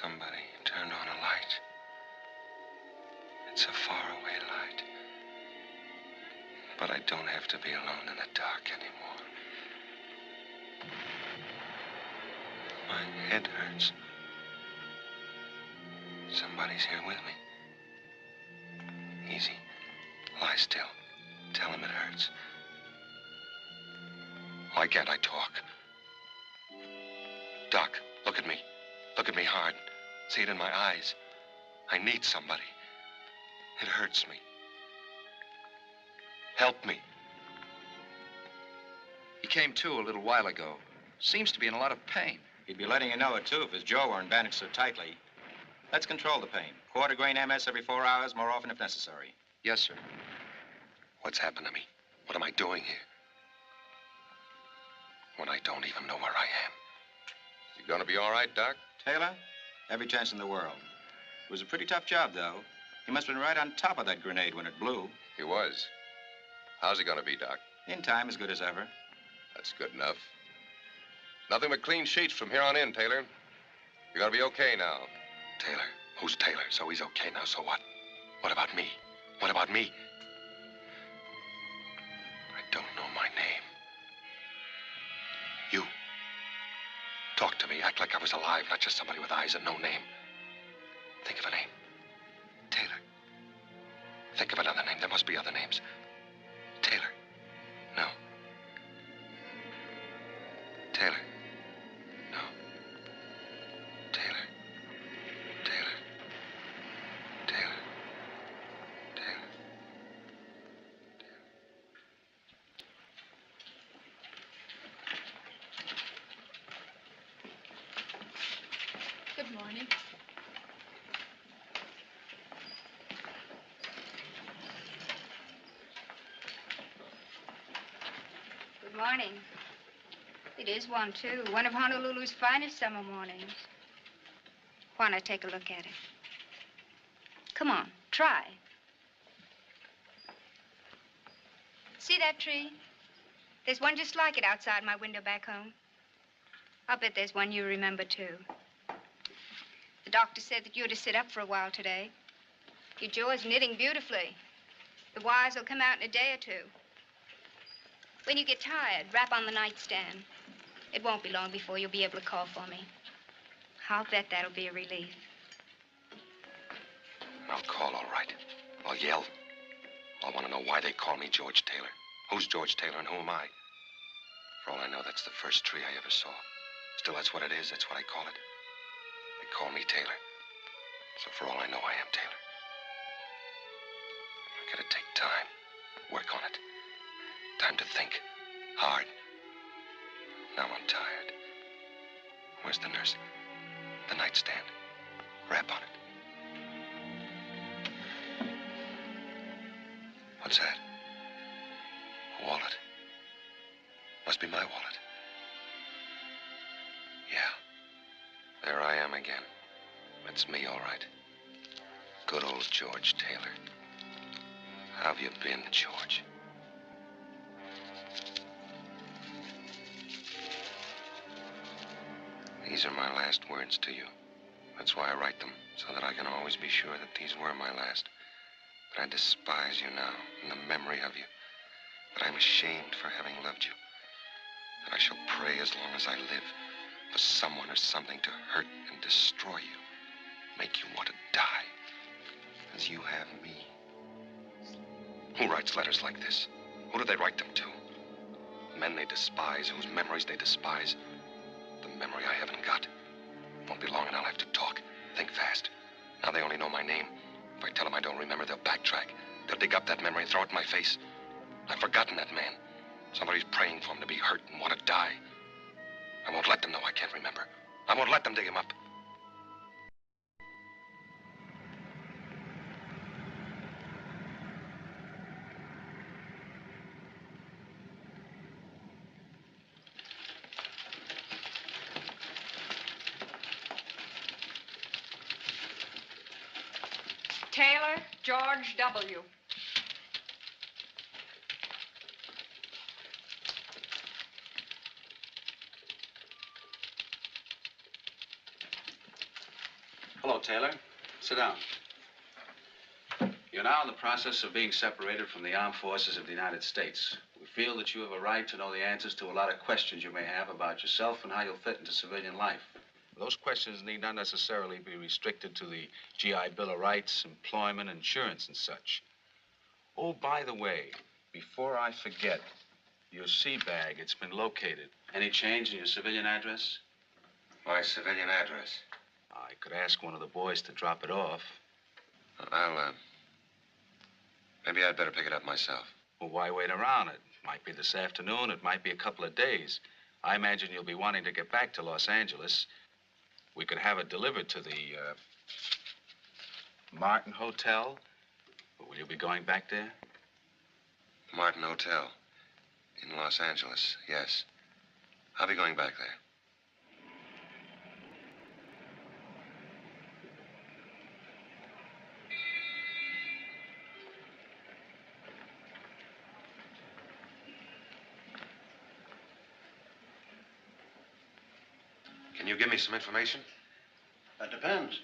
somebody turned on a light. It's a faraway light. But I don't have to be alone in the dark anymore. My head hurts. Somebody's here with me. Easy. Lie still. Tell him it hurts. Why can't I talk? Doc, look at me. Look at me hard. See it in my eyes. I need somebody. It hurts me. Help me. He came to a little while ago. Seems to be in a lot of pain. He'd be letting you know it, too, if his jaw weren't bandaged so tightly. Let's control the pain. Quarter grain MS every 4 hours, more often if necessary. Yes, sir. What's happened to me? What am I doing here? When I don't even know where I am. You gonna be all right, Doc? Taylor? Every chance in the world. It was a pretty tough job, though. He must have been right on top of that grenade when it blew. He was. How's he gonna be, Doc? In time, as good as ever. That's good enough. Nothing but clean sheets from here on in, Taylor. You're gonna be okay now. Taylor? Who's Taylor? So he's okay now, so what? What about me? What about me? I don't know my name. You. Talk to me. Act like I was alive, not just somebody with eyes and no name. Think of a name. Taylor. Think of another name. There must be other names. Taylor. No. Taylor. No. Taylor. Taylor. Taylor. Taylor. Good morning. Good morning. It is one, too. One of Honolulu's finest summer mornings. Why not take a look at it? Come on, try. See that tree? There's one just like it outside my window back home. I'll bet there's one you remember, too. The doctor said that you're to sit up for a while today. Your jaw is knitting beautifully. The wires will come out in a day or two. When you get tired, rap on the nightstand. It won't be long before you'll be able to call for me. I'll bet that'll be a relief. I'll call, all right. I'll yell. I want to know why they call me George Taylor. Who's George Taylor and who am I? For all I know, that's the first tree I ever saw. Still, that's what it is. That's what I call it. They call me Taylor. So for all I know, I am Taylor. I gotta take time. Work on it. Time to think. Hard. Now I'm tired. Where's the nurse? The nightstand. Rap on it. What's that? A wallet. Must be my wallet. Yeah. There I am again. That's me, all right. Good old George Taylor. How have you been, George? These are my last words to you. That's why I write them, so that I can always be sure that these were my last. That I despise you now, in the memory of you. That I'm ashamed for having loved you. That I shall pray as long as I live for someone or something to hurt and destroy you. Make you want to die. As you have me. Who writes letters like this? Who do they write them to? Men they despise, whose memories they despise. The memory I haven't got. Won't be long and I'll have to talk. Think fast. Now they only know my name. If I tell them I don't remember, they'll backtrack. They'll dig up that memory and throw it in my face. I've forgotten that man. Somebody's praying for him to be hurt and want to die. I won't let them know I can't remember. I won't let them dig him up. Taylor George W. Hello, Taylor. Sit down. You're now in the process of being separated from the armed forces of the United States. We feel that you have a right to know the answers to a lot of questions you may have about yourself and how you'll fit into civilian life. Those questions need not necessarily be restricted to the GI Bill of Rights, employment, insurance, and such. Oh, by the way, before I forget, your sea bag, it's been located. Any change in your civilian address? My civilian address? I could ask one of the boys to drop it off. Maybe I'd better pick it up myself. Well, why wait around? It might be this afternoon, it might be a couple of days. I imagine you'll be wanting to get back to Los Angeles. We could have it delivered to the, Martin Hotel. Will you be going back there? Martin Hotel in Los Angeles, yes. I'll be going back there. Can you give me some information? That depends.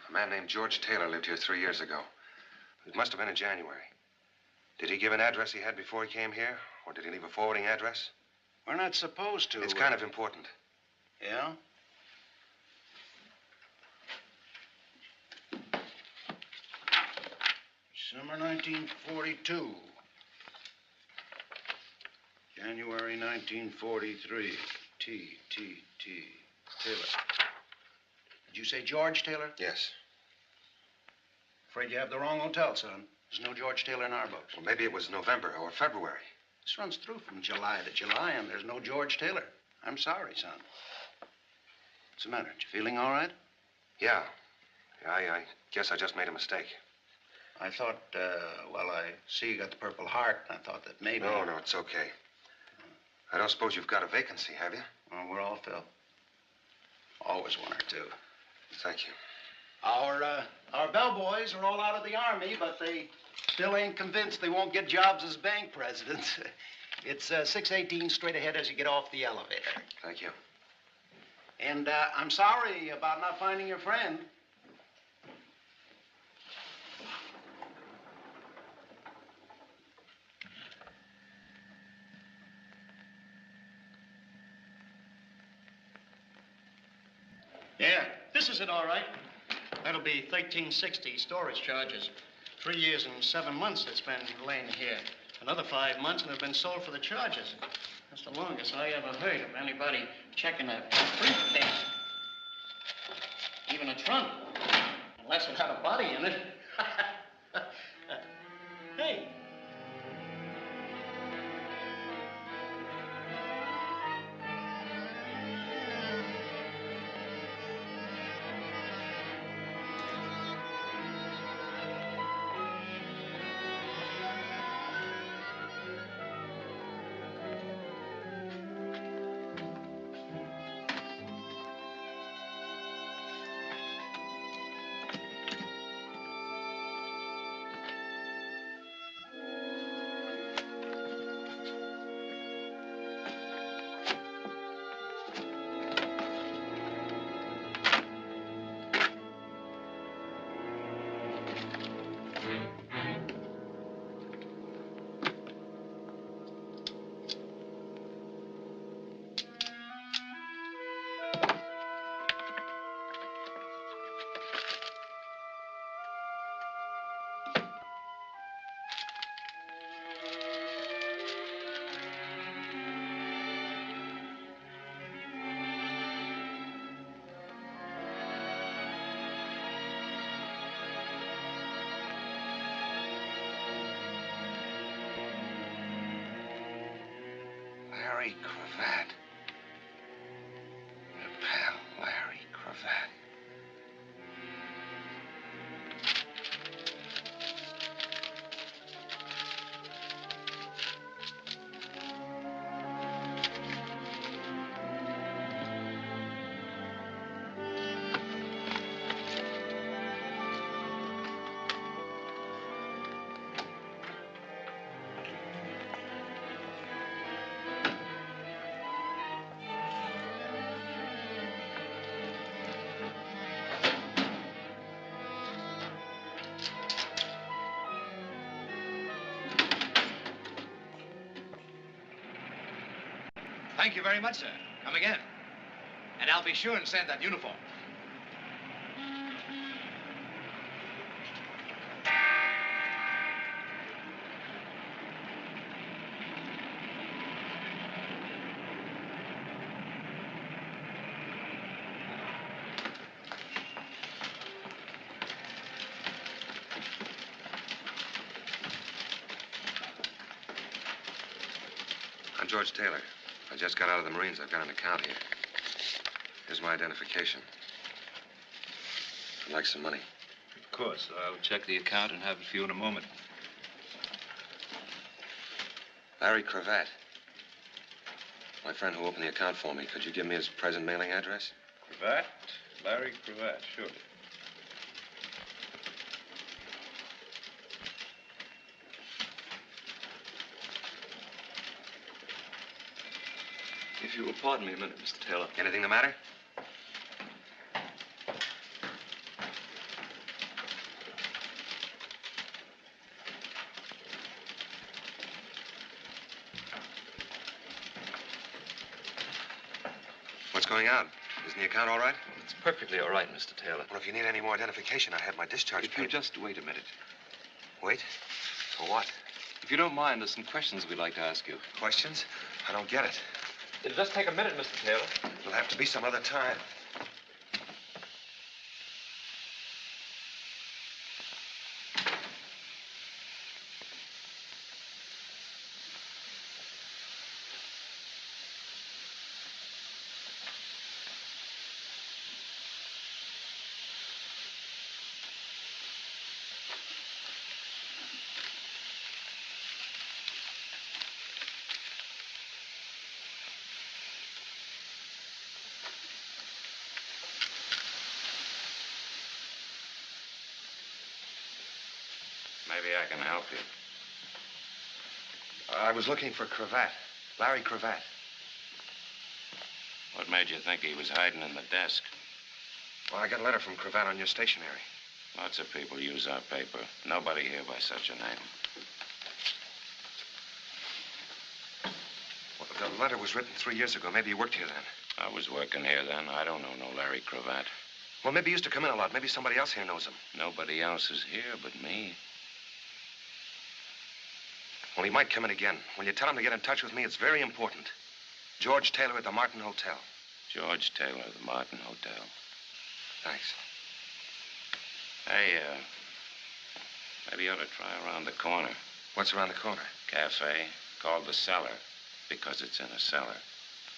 A man named George Taylor lived here 3 years ago. It must have been in January. Did he give an address he had before he came here? Or did he leave a forwarding address? We're not supposed to. It's kind of important. Yeah? Summer 1942. January 1943. T. Taylor. Did you say George Taylor? Yes. Afraid you have the wrong hotel, son. There's no George Taylor in our books. Well, maybe it was November or February. This runs through from July to July, and there's no George Taylor. I'm sorry, son. What's the matter? You feeling all right? Yeah. I guess I just made a mistake. I thought, well, I see you got the Purple Heart, and I thought that maybe... No, it's okay. I don't suppose you've got a vacancy, have you? Well, we're all filled. Always one or two. Thank you. Our bellboys are all out of the Army, but they still ain't convinced they won't get jobs as bank presidents. It's 618 straight ahead as you get off the elevator. Thank you. And I'm sorry about not finding your friend. Yeah, this is it, all right. That'll be 1360 storage charges. 3 years and 7 months it's been laying here. Another 5 months and have been sold for the charges. That's the longest I ever heard of anybody checking a briefcase. Even a trunk. Unless it had a body in it. Hey. Larry Cravat. Your pal, Larry Cravat. Thank you very much, sir. Come again. And I'll be sure and send that uniform. I'm George Taylor. I just got out of the Marines. I've got an account here. Here's my identification. I'd like some money. Of course. I'll check the account and have it for you in a moment. Larry Cravat. My friend who opened the account for me. Could you give me his present mailing address? Cravat? Larry Cravat, sure. If you will pardon me a minute, Mr. Taylor. Anything the matter? What's going on? Isn't the account all right? It's perfectly all right, Mr. Taylor. Well, if you need any more identification, I have my discharge If you paper. just wait a minute. Wait? For what? If you don't mind, there's some questions we'd like to ask you. Questions? I don't get it. It'll just take a minute, Mr. Taylor. It'll have to be some other time. Maybe I can help you. I was looking for Cravat. Larry Cravat. What made you think he was hiding in the desk? Well, I got a letter from Cravat on your stationery. Lots of people use our paper. Nobody here by such a name. Well, the letter was written 3 years ago. Maybe you worked here then. I was working here then. I don't know no Larry Cravat. Well, maybe he used to come in a lot. Maybe somebody else here knows him. Nobody else is here but me. Well, he might come in again. When you tell him to get in touch with me, it's very important. George Taylor at the Martin Hotel. George Taylor, the Martin Hotel. Thanks. Hey, maybe you ought to try around the corner. What's around the corner? Cafe called the Cellar because it's in a cellar.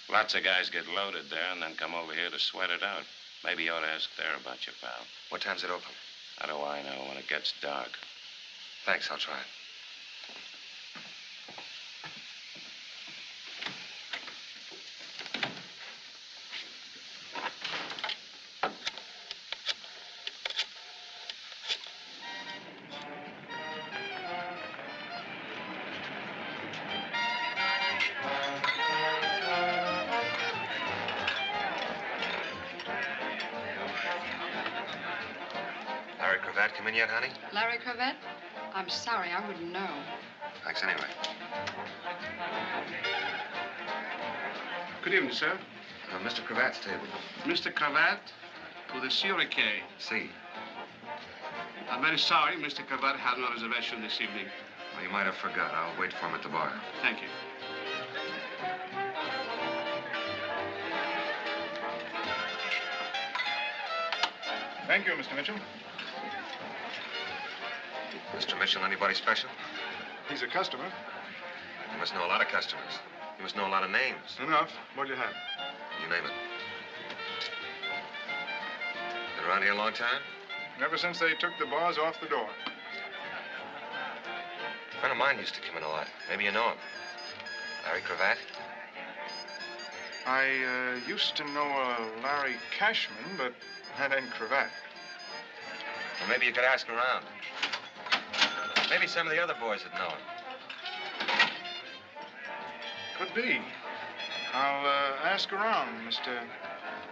Lots of guys get loaded there and then come over here to sweat it out. Maybe you ought to ask there about your pal. What time's it open? How do I know? When it gets dark. Thanks, I'll try it. Larry Cravat come in yet, honey? Larry Cravat? I'm sorry, I wouldn't know. Thanks anyway. Good evening, sir. Mr. Cravat's table. Mr. Cravat to the Zurich. See. I'm very sorry Mr. Cravat had no reservation this evening. Well, you might have forgot. I'll wait for him at the bar. Thank you. Thank you, Mr. Mitchell. Mr. Mitchell, anybody special? He's a customer. You must know a lot of customers. You must know a lot of names. Enough. What do you have? You name it. Been around here a long time? Ever since they took the bars off the door. A friend of mine used to come in a lot. Maybe you know him. Larry Cravat? I used to know a Larry Cashman, but that ain't Cravat. Well, maybe you could ask around. Maybe some of the other boys would know him. Could be. I'll ask around, Mr.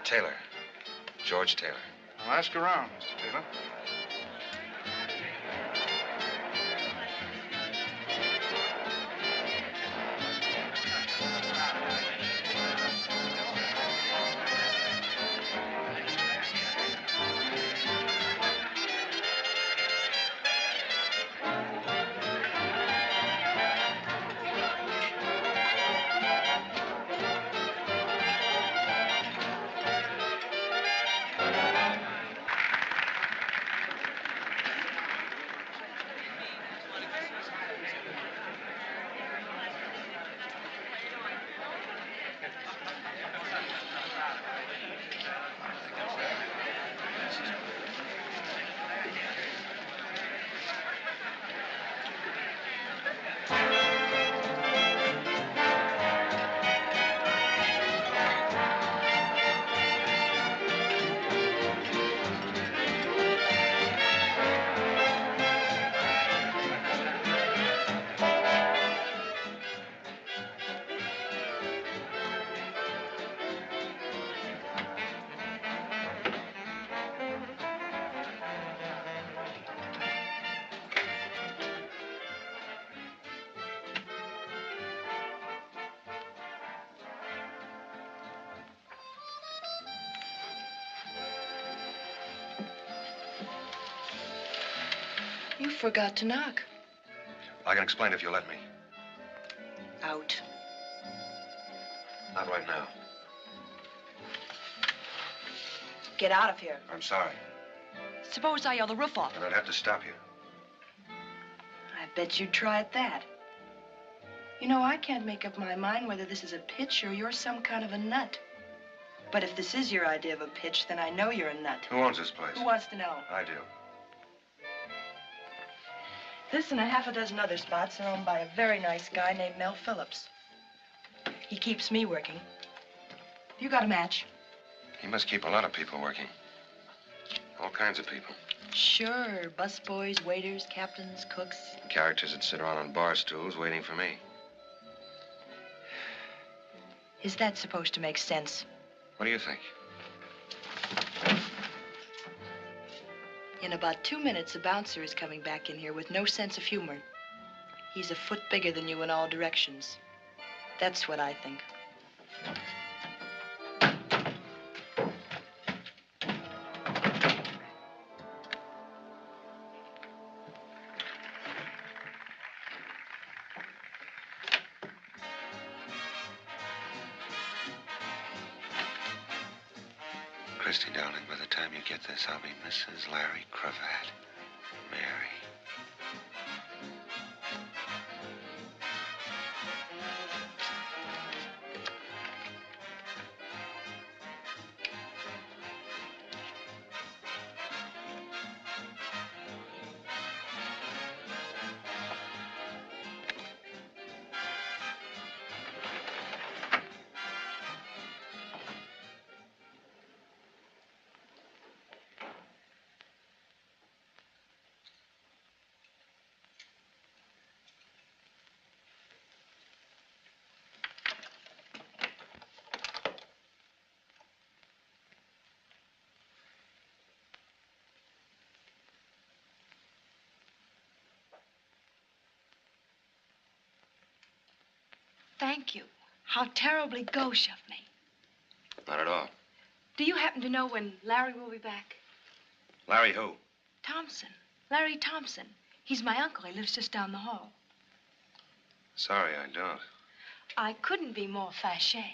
Taylor. George Taylor. I'll ask around, Mr. Taylor. forgot to knock. I can explain if you'll let me. Out. Not right now. Get out of here. I'm sorry. Suppose I yell the roof off. And I'd have to stop you. I bet you'd try at that. You know, I can't make up my mind whether this is a pitch or you're some kind of a nut. But if this is your idea of a pitch, then I know you're a nut. Who owns this place? Who wants to know? I do. This and a half a dozen other spots are owned by a very nice guy named Mel Phillips. He keeps me working. You got a match? He must keep a lot of people working. All kinds of people. Sure. Busboys, waiters, captains, cooks. Characters that sit around on bar stools waiting for me. Is that supposed to make sense? What do you think? In about 2 minutes, a bouncer is coming back in here with no sense of humor. He's a foot bigger than you in all directions. That's what I think. Christy, darling, by the time you get this, I'll be Mrs. Larry Cravat. Mary. Thank you. How terribly gauche of me. Not at all. Do you happen to know when Larry will be back? Larry who? Thompson. Larry Thompson. He's my uncle. He lives just down the hall. Sorry, I don't. I couldn't be more fâché.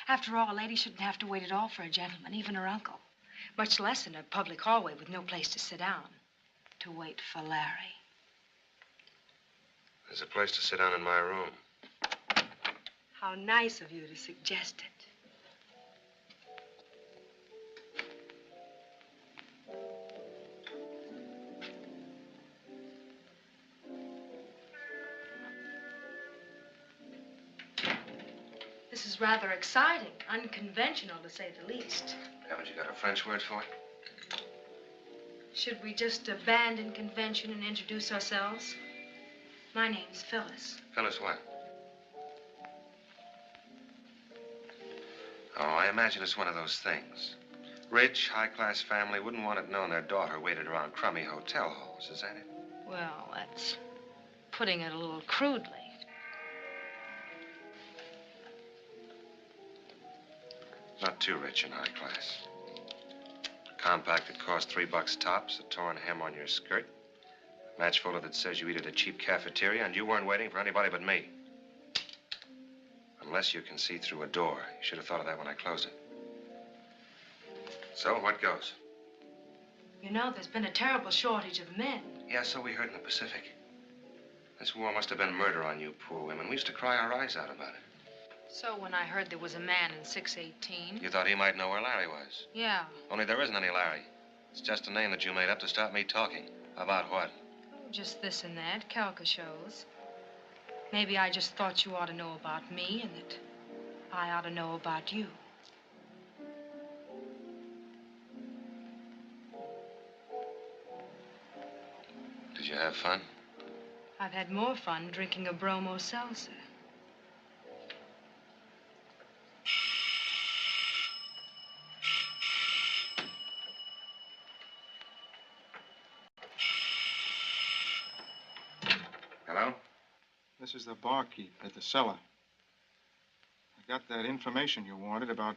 After all, a lady shouldn't have to wait at all for a gentleman, even her uncle. Much less in a public hallway with no place to sit down. To wait for Larry. There's a place to sit down in my room. How nice of you to suggest it. This is rather exciting, unconventional to say the least. Haven't you got a French word for it? Should we just abandon convention and introduce ourselves? My name's Phyllis. Phyllis what? Oh, I imagine it's one of those things. Rich, high-class family wouldn't want it known their daughter waited around crummy hotel halls, is that it? Well, that's putting it a little crudely. Not too rich and high-class. A compact that costs $3 tops, a torn hem on your skirt, a match folder that says you eat at a cheap cafeteria, and you weren't waiting for anybody but me. Unless you can see through a door. You should have thought of that when I closed it. So, what goes? You know, there's been a terrible shortage of men. Yeah, so we heard in the Pacific. This war must have been murder on you poor women. We used to cry our eyes out about it. So when I heard there was a man in 618... You thought he might know where Larry was? Yeah. Only there isn't any Larry. It's just a name that you made up to stop me talking. About what? Oh, just this and that, caricatures. Maybe I just thought you ought to know about me and that I ought to know about you. Did you have fun? I've had more fun drinking a bromo seltzer. Hello? This is the barkeep at the cellar. I got that information you wanted about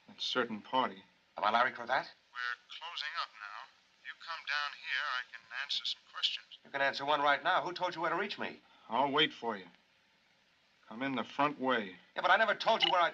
that certain party. About Larry Cravat? We're closing up now. You come down here, I can answer some questions. You can answer one right now. Who told you where to reach me? I'll wait for you. Come in the front way. Yeah, but I never told you where I...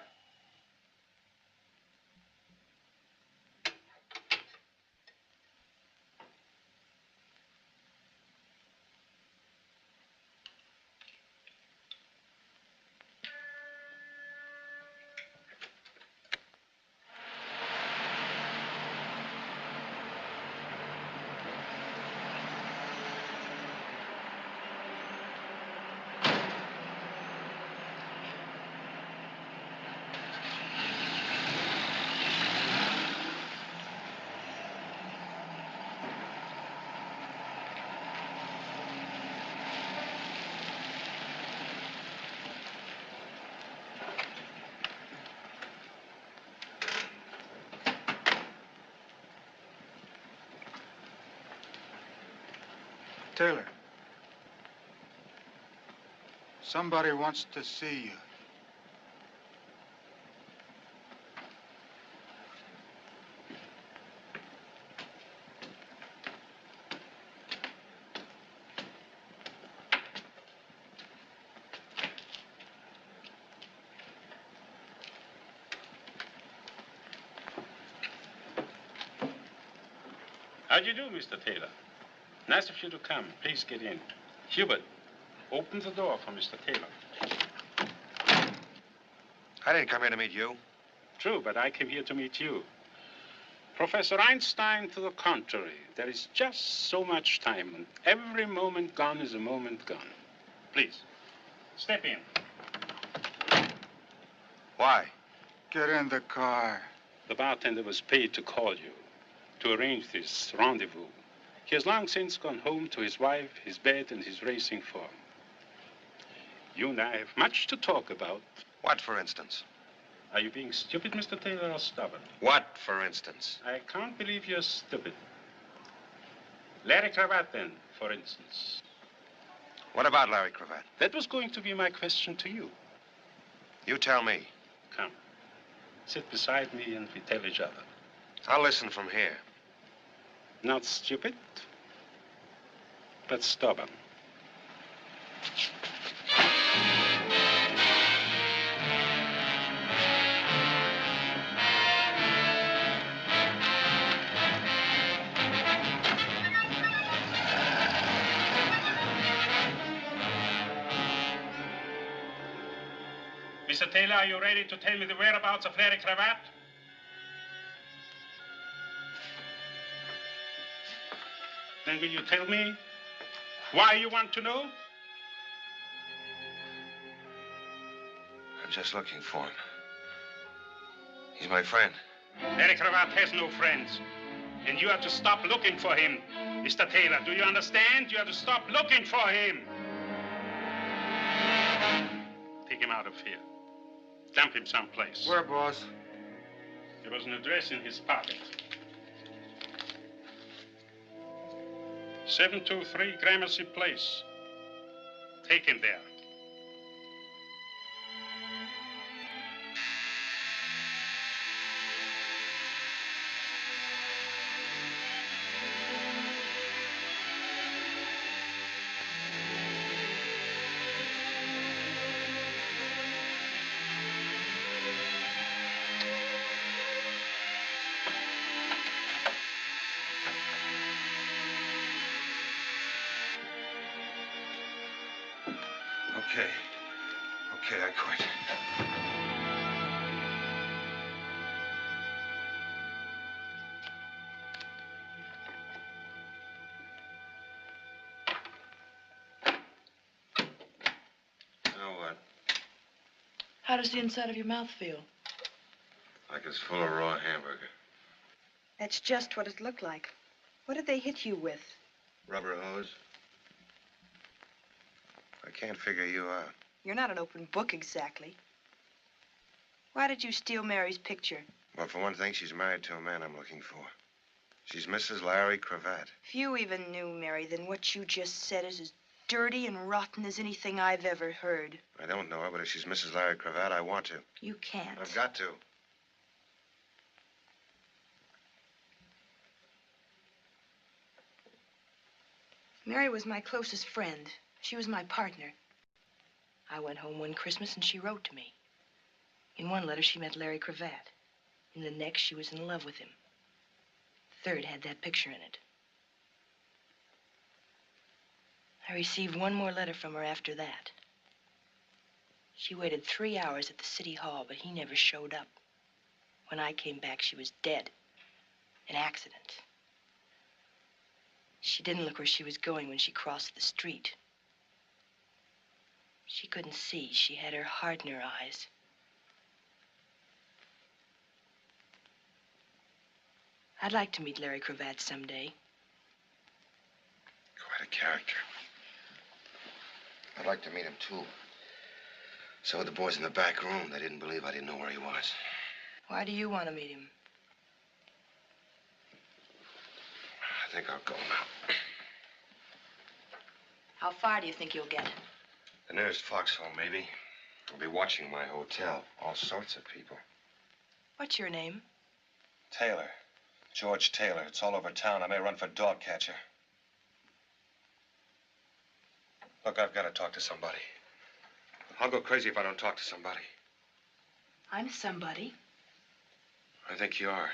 Taylor. Somebody wants to see you. How do you do, Mr. Taylor? Nice of you to come. Please get in. Hubert, open the door for Mr. Taylor. I didn't come here to meet you. True, but I came here to meet you. Professor Einstein, to the contrary, there is just so much time, and every moment gone is a moment gone. Please, step in. Why? Get in the car. The bartender was paid to call you, to arrange this rendezvous. He has long since gone home to his wife, his bed, and his racing form. You and I have much to talk about. What, for instance? Are you being stupid, Mr. Taylor, or stubborn? What, for instance? I can't believe you're stupid. Larry Cravat, then, for instance. What about Larry Cravat? That was going to be my question to you. You tell me. Come. Sit beside me and we tell each other. I'll listen from here. Not stupid, but stubborn. Mr. Taylor, are you ready to tell me the whereabouts of Larry Cravat? Then will you tell me why you want to know? I'm just looking for him. He's my friend. Larry Cravat has no friends. And you have to stop looking for him. Mr. Taylor, do you understand? You have to stop looking for him. Take him out of here. Dump him someplace. Where, boss? There was an address in his pocket. 723 Gramercy Place. Take him there. Okay, I quit. Now what? How does the inside of your mouth feel? Like it's full of raw hamburger. That's just what it looked like. What did they hit you with? Rubber hose. I can't figure you out. You're not an open book exactly. Why did you steal Mary's picture? Well, for one thing, she's married to a man I'm looking for. She's Mrs. Larry Cravat. If you even knew Mary, then what you just said is as dirty and rotten as anything I've ever heard. I don't know her, but if she's Mrs. Larry Cravat, I want to. You can't. I've got to. Mary was my closest friend. She was my partner. I went home one Christmas and she wrote to me. In one letter, she met Larry Cravat. In the next, she was in love with him. The third had that picture in it. I received one more letter from her after that. She waited 3 hours at the city hall, but he never showed up. When I came back, she was dead. An accident. She didn't look where she was going when she crossed the street. She couldn't see. She had her heart in her eyes. I'd like to meet Larry Cravat someday. Quite a character. I'd like to meet him, too. So would the boys in the back room. They didn't believe I didn't know where he was. Why do you want to meet him? I think I'll go now. How far do you think you'll get? The nearest foxhole, maybe. I'll be watching my hotel. All sorts of people. What's your name? Taylor. George Taylor. It's all over town. I may run for dog catcher. Look, I've got to talk to somebody. I'll go crazy if I don't talk to somebody. I'm somebody. I think you are.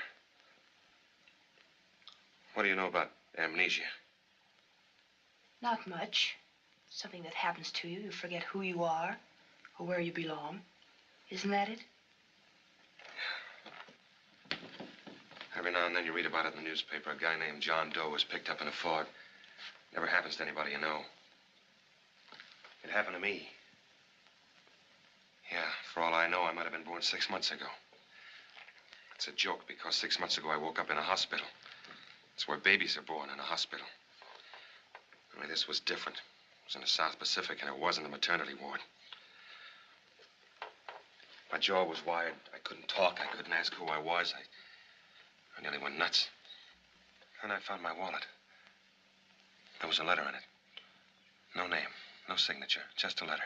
What do you know about amnesia? Not much. Something that happens to you. You forget who you are or where you belong. Isn't that it? Every now and then you read about it in the newspaper. A guy named John Doe was picked up in a fog. Never happens to anybody you know. It happened to me. Yeah, for all I know, I might have been born 6 months ago. It's a joke because 6 months ago I woke up in a hospital. It's where babies are born, in a hospital. Only this was different. It was in the South Pacific, and it wasn't a maternity ward. My jaw was wired. I couldn't talk. I couldn't ask who I was. I nearly went nuts. Then I found my wallet. There was a letter in it. No name, no signature, just a letter.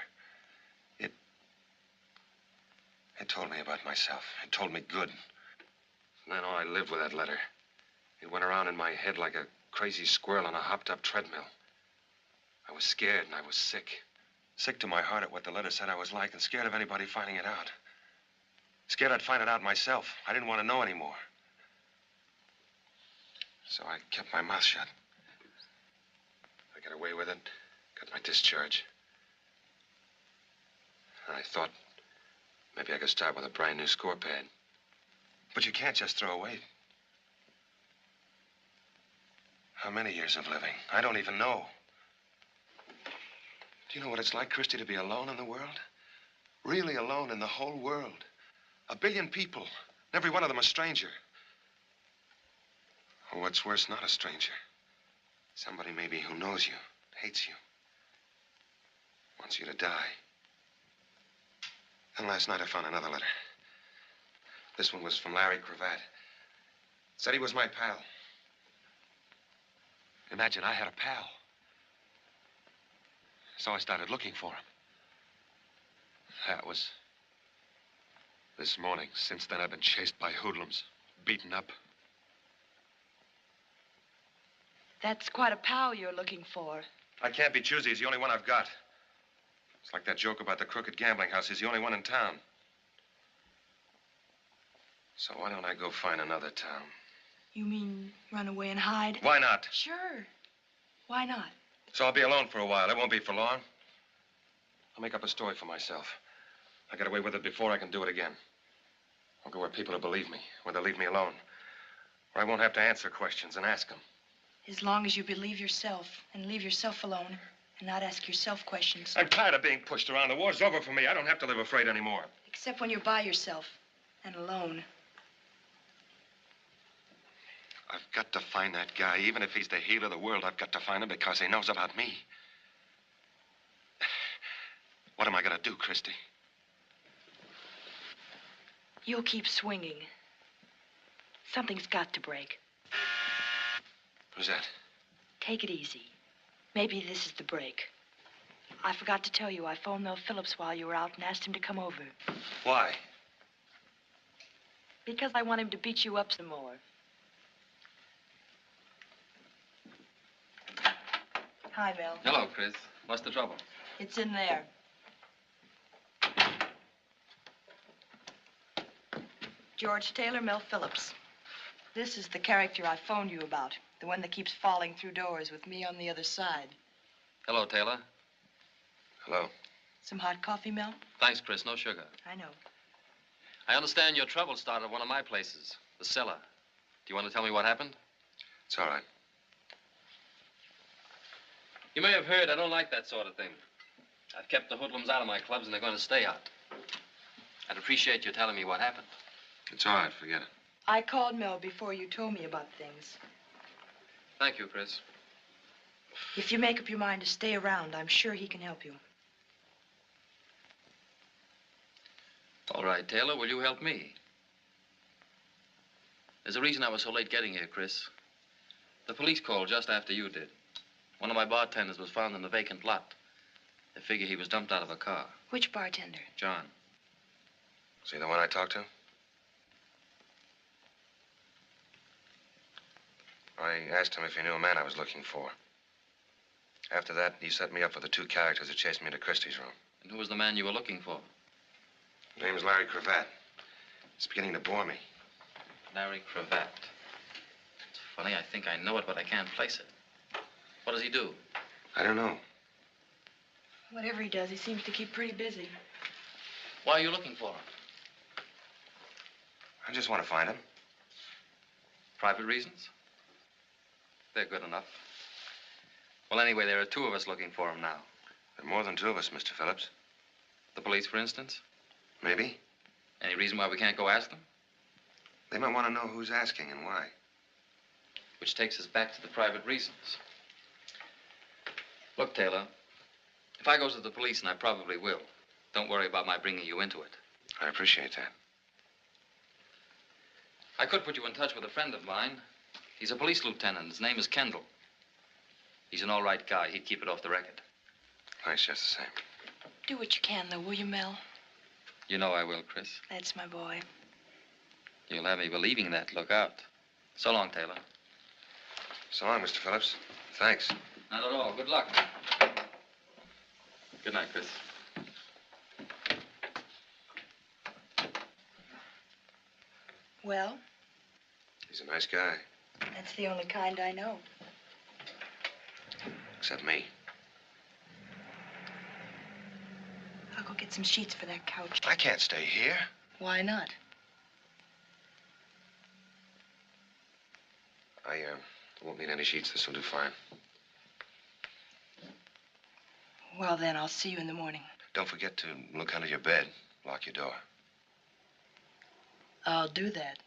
It told me about myself. It told me good. And then I lived with that letter. It went around in my head like a crazy squirrel on a hopped-up treadmill. I was scared and I was sick. Sick to my heart at what the letter said I was like and scared of anybody finding it out. Scared I'd find it out myself. I didn't want to know anymore. So I kept my mouth shut. I got away with it, got my discharge. And I thought maybe I could start with a brand new score pad. But you can't just throw away. How many years of living? I don't even know. Do you know what it's like, Christy, to be alone in the world? Really alone in the whole world. 1 billion people, and every one of them a stranger. Or what's worse, not a stranger. Somebody maybe who knows you, hates you, wants you to die. And last night I found another letter. This one was from Larry Cravat. Said he was my pal. Imagine I had a pal. So I started looking for him. That was this morning. Since then, I've been chased by hoodlums, beaten up. That's quite a pal you're looking for. I can't be choosy. He's the only one I've got. It's like that joke about the crooked gambling house. He's the only one in town. So why don't I go find another town? You mean run away and hide? Why not? Sure. Why not? So I'll be alone for a while. It won't be for long. I'll make up a story for myself. I got away with it before. I can do it again. I'll go where people will believe me, where they'll leave me alone. Where I won't have to answer questions and ask them. As long as you believe yourself and leave yourself alone and not ask yourself questions. I'm tired of being pushed around. The war's over for me. I don't have to live afraid anymore. Except when you're by yourself and alone. I've got to find that guy. Even if he's the heel of the world, I've got to find him because he knows about me. What am I going to do, Christy? You'll keep swinging. Something's got to break. Who's that? Take it easy. Maybe this is the break. I forgot to tell you, I phoned Mel Phillips while you were out and asked him to come over. Why? Because I want him to beat you up some more. Hi, Mel. Hello, Chris. What's the trouble? It's in there. George Taylor, Mel Phillips. This is the character I phoned you about. The one that keeps falling through doors with me on the other side. Hello, Taylor. Hello. Some hot coffee, Mel? Thanks, Chris. No sugar. I know. I understand your trouble started at one of my places, the cellar. Do you want to tell me what happened? It's all right. You may have heard I don't like that sort of thing. I've kept the hoodlums out of my clubs, and they're going to stay out. I'd appreciate you telling me what happened. It's all right. Forget it. I called Mel before you told me about things. Thank you, Chris. If you make up your mind to stay around, I'm sure he can help you. All right, Taylor, will you help me? There's a reason I was so late getting here, Chris. The police called just after you did. One of my bartenders was found in the vacant lot. They figure he was dumped out of a car. Which bartender? John. Is he the one I talked to? I asked him if he knew a man I was looking for. After that, he set me up for the two characters that chased me into Christie's room. And who was the man you were looking for? His name's Larry Cravat. It's beginning to bore me. Larry Cravat. It's funny, I think I know it, but I can't place it. What does he do? I don't know. Whatever he does, he seems to keep pretty busy. Why are you looking for him? I just want to find him. Private reasons? They're good enough. Well, anyway, there are two of us looking for him now. There are more than two of us, Mr. Phillips. The police, for instance? Maybe. Any reason why we can't go ask them? They might want to know who's asking and why. Which takes us back to the private reasons. Look, Taylor, if I go to the police, and I probably will, don't worry about my bringing you into it. I appreciate that. I could put you in touch with a friend of mine. He's a police lieutenant. His name is Kendall. He's an all right guy. He'd keep it off the record. Thanks, just the same. Do what you can, though, will you, Mel? You know I will, Chris. That's my boy. You'll have me believing that. Look out. So long, Taylor. So long, Mr. Phillips. Thanks. Not at all. Good luck. Good night, Chris. Well? He's a nice guy. That's the only kind I know. Except me. I'll go get some sheets for that couch. I can't stay here. Why not? I won't need any sheets. This will do fine. Well, then, I'll see you in the morning. Don't forget to look under your bed. Lock your door. I'll do that.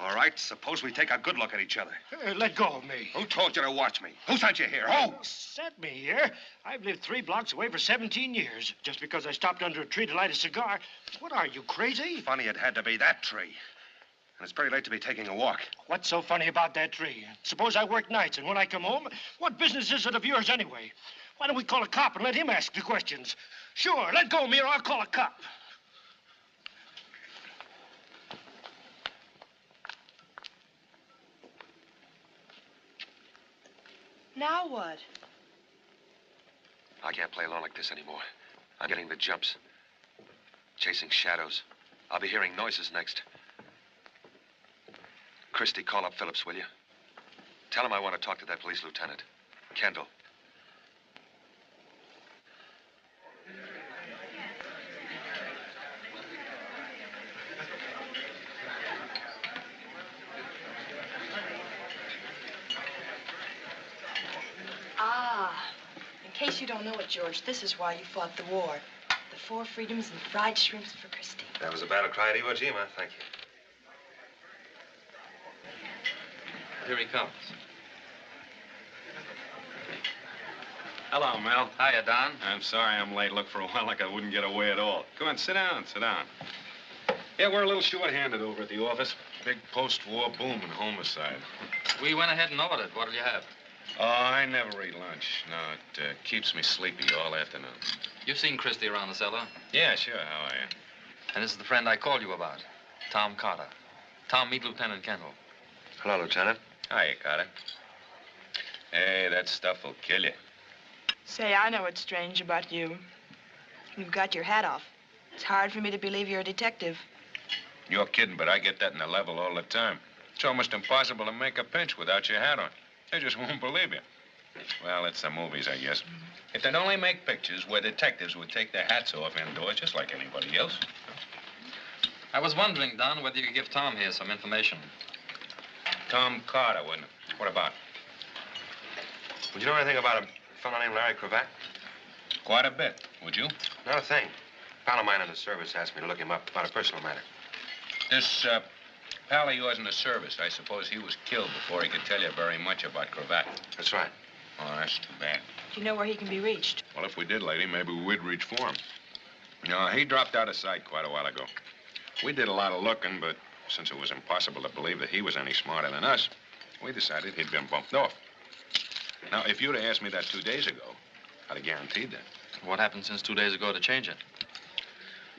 All right, suppose we take a good look at each other. Let go of me. Who told you to watch me? Who sent you here? Who? Sent me here? I've lived 3 blocks away for 17 years. Just because I stopped under a tree to light a cigar. What are you, crazy? Funny it had to be that tree. And it's pretty late to be taking a walk. What's so funny about that tree? Suppose I work nights, and when I come home, what business is it of yours anyway? Why don't we call a cop and let him ask the questions? Sure, let go of me or I'll call a cop. Now what? I can't play along like this anymore. I'm getting the jumps. Chasing shadows. I'll be hearing noises next. Christie, call up Phillips, will you? Tell him I want to talk to that police lieutenant. Kendall. In case you don't know it, George, this is why you fought the war. The 4 freedoms and fried shrimps for Christie. That was a battle cry at Iwo Jima. Thank you. Here he comes. Hello, Mel. Hiya, Don. I'm sorry I'm late. Looked for a while like I wouldn't get away at all. Come on, sit down, sit down. Yeah, we're a little short-handed over at the office. Big post-war boom in homicide. We went ahead and ordered. What'll you have? Oh, I never eat lunch. No, it keeps me sleepy all afternoon. You've seen Christie around the cellar? Yeah, sure. How are you? And this is the friend I called you about, Tom Carter. Tom, meet Lieutenant Kendall. Hello, Lieutenant. Hiya, Carter. Hey, that stuff will kill you. Say, I know what's strange about you. You've got your hat off. It's hard for me to believe you're a detective. You're kidding, but I get that in the level all the time. It's almost impossible to make a pinch without your hat on. They just won't believe you. Well, it's the movies, I guess. If they'd only make pictures where detectives would take their hats off indoors just like anybody else. I was wondering, Don, whether you could give Tom here some information. Tom Carter, wouldn't it? What about? Would you know anything about a fellow named Larry Cravat? Quite a bit, would you? Not a thing. A pal of mine in the service asked me to look him up about a personal matter. This pal of yours in the service, I suppose he was killed before he could tell you very much about Cravat. That's right. Oh, that's too bad. Do you know where he can be reached? Well, if we did, lady, maybe we'd reach for him. No, he dropped out of sight quite a while ago. We did a lot of looking, but since it was impossible to believe that he was any smarter than us, we decided he'd been bumped off. Now, if you'd have asked me that 2 days ago, I'd have guaranteed that. What happened since 2 days ago to change it?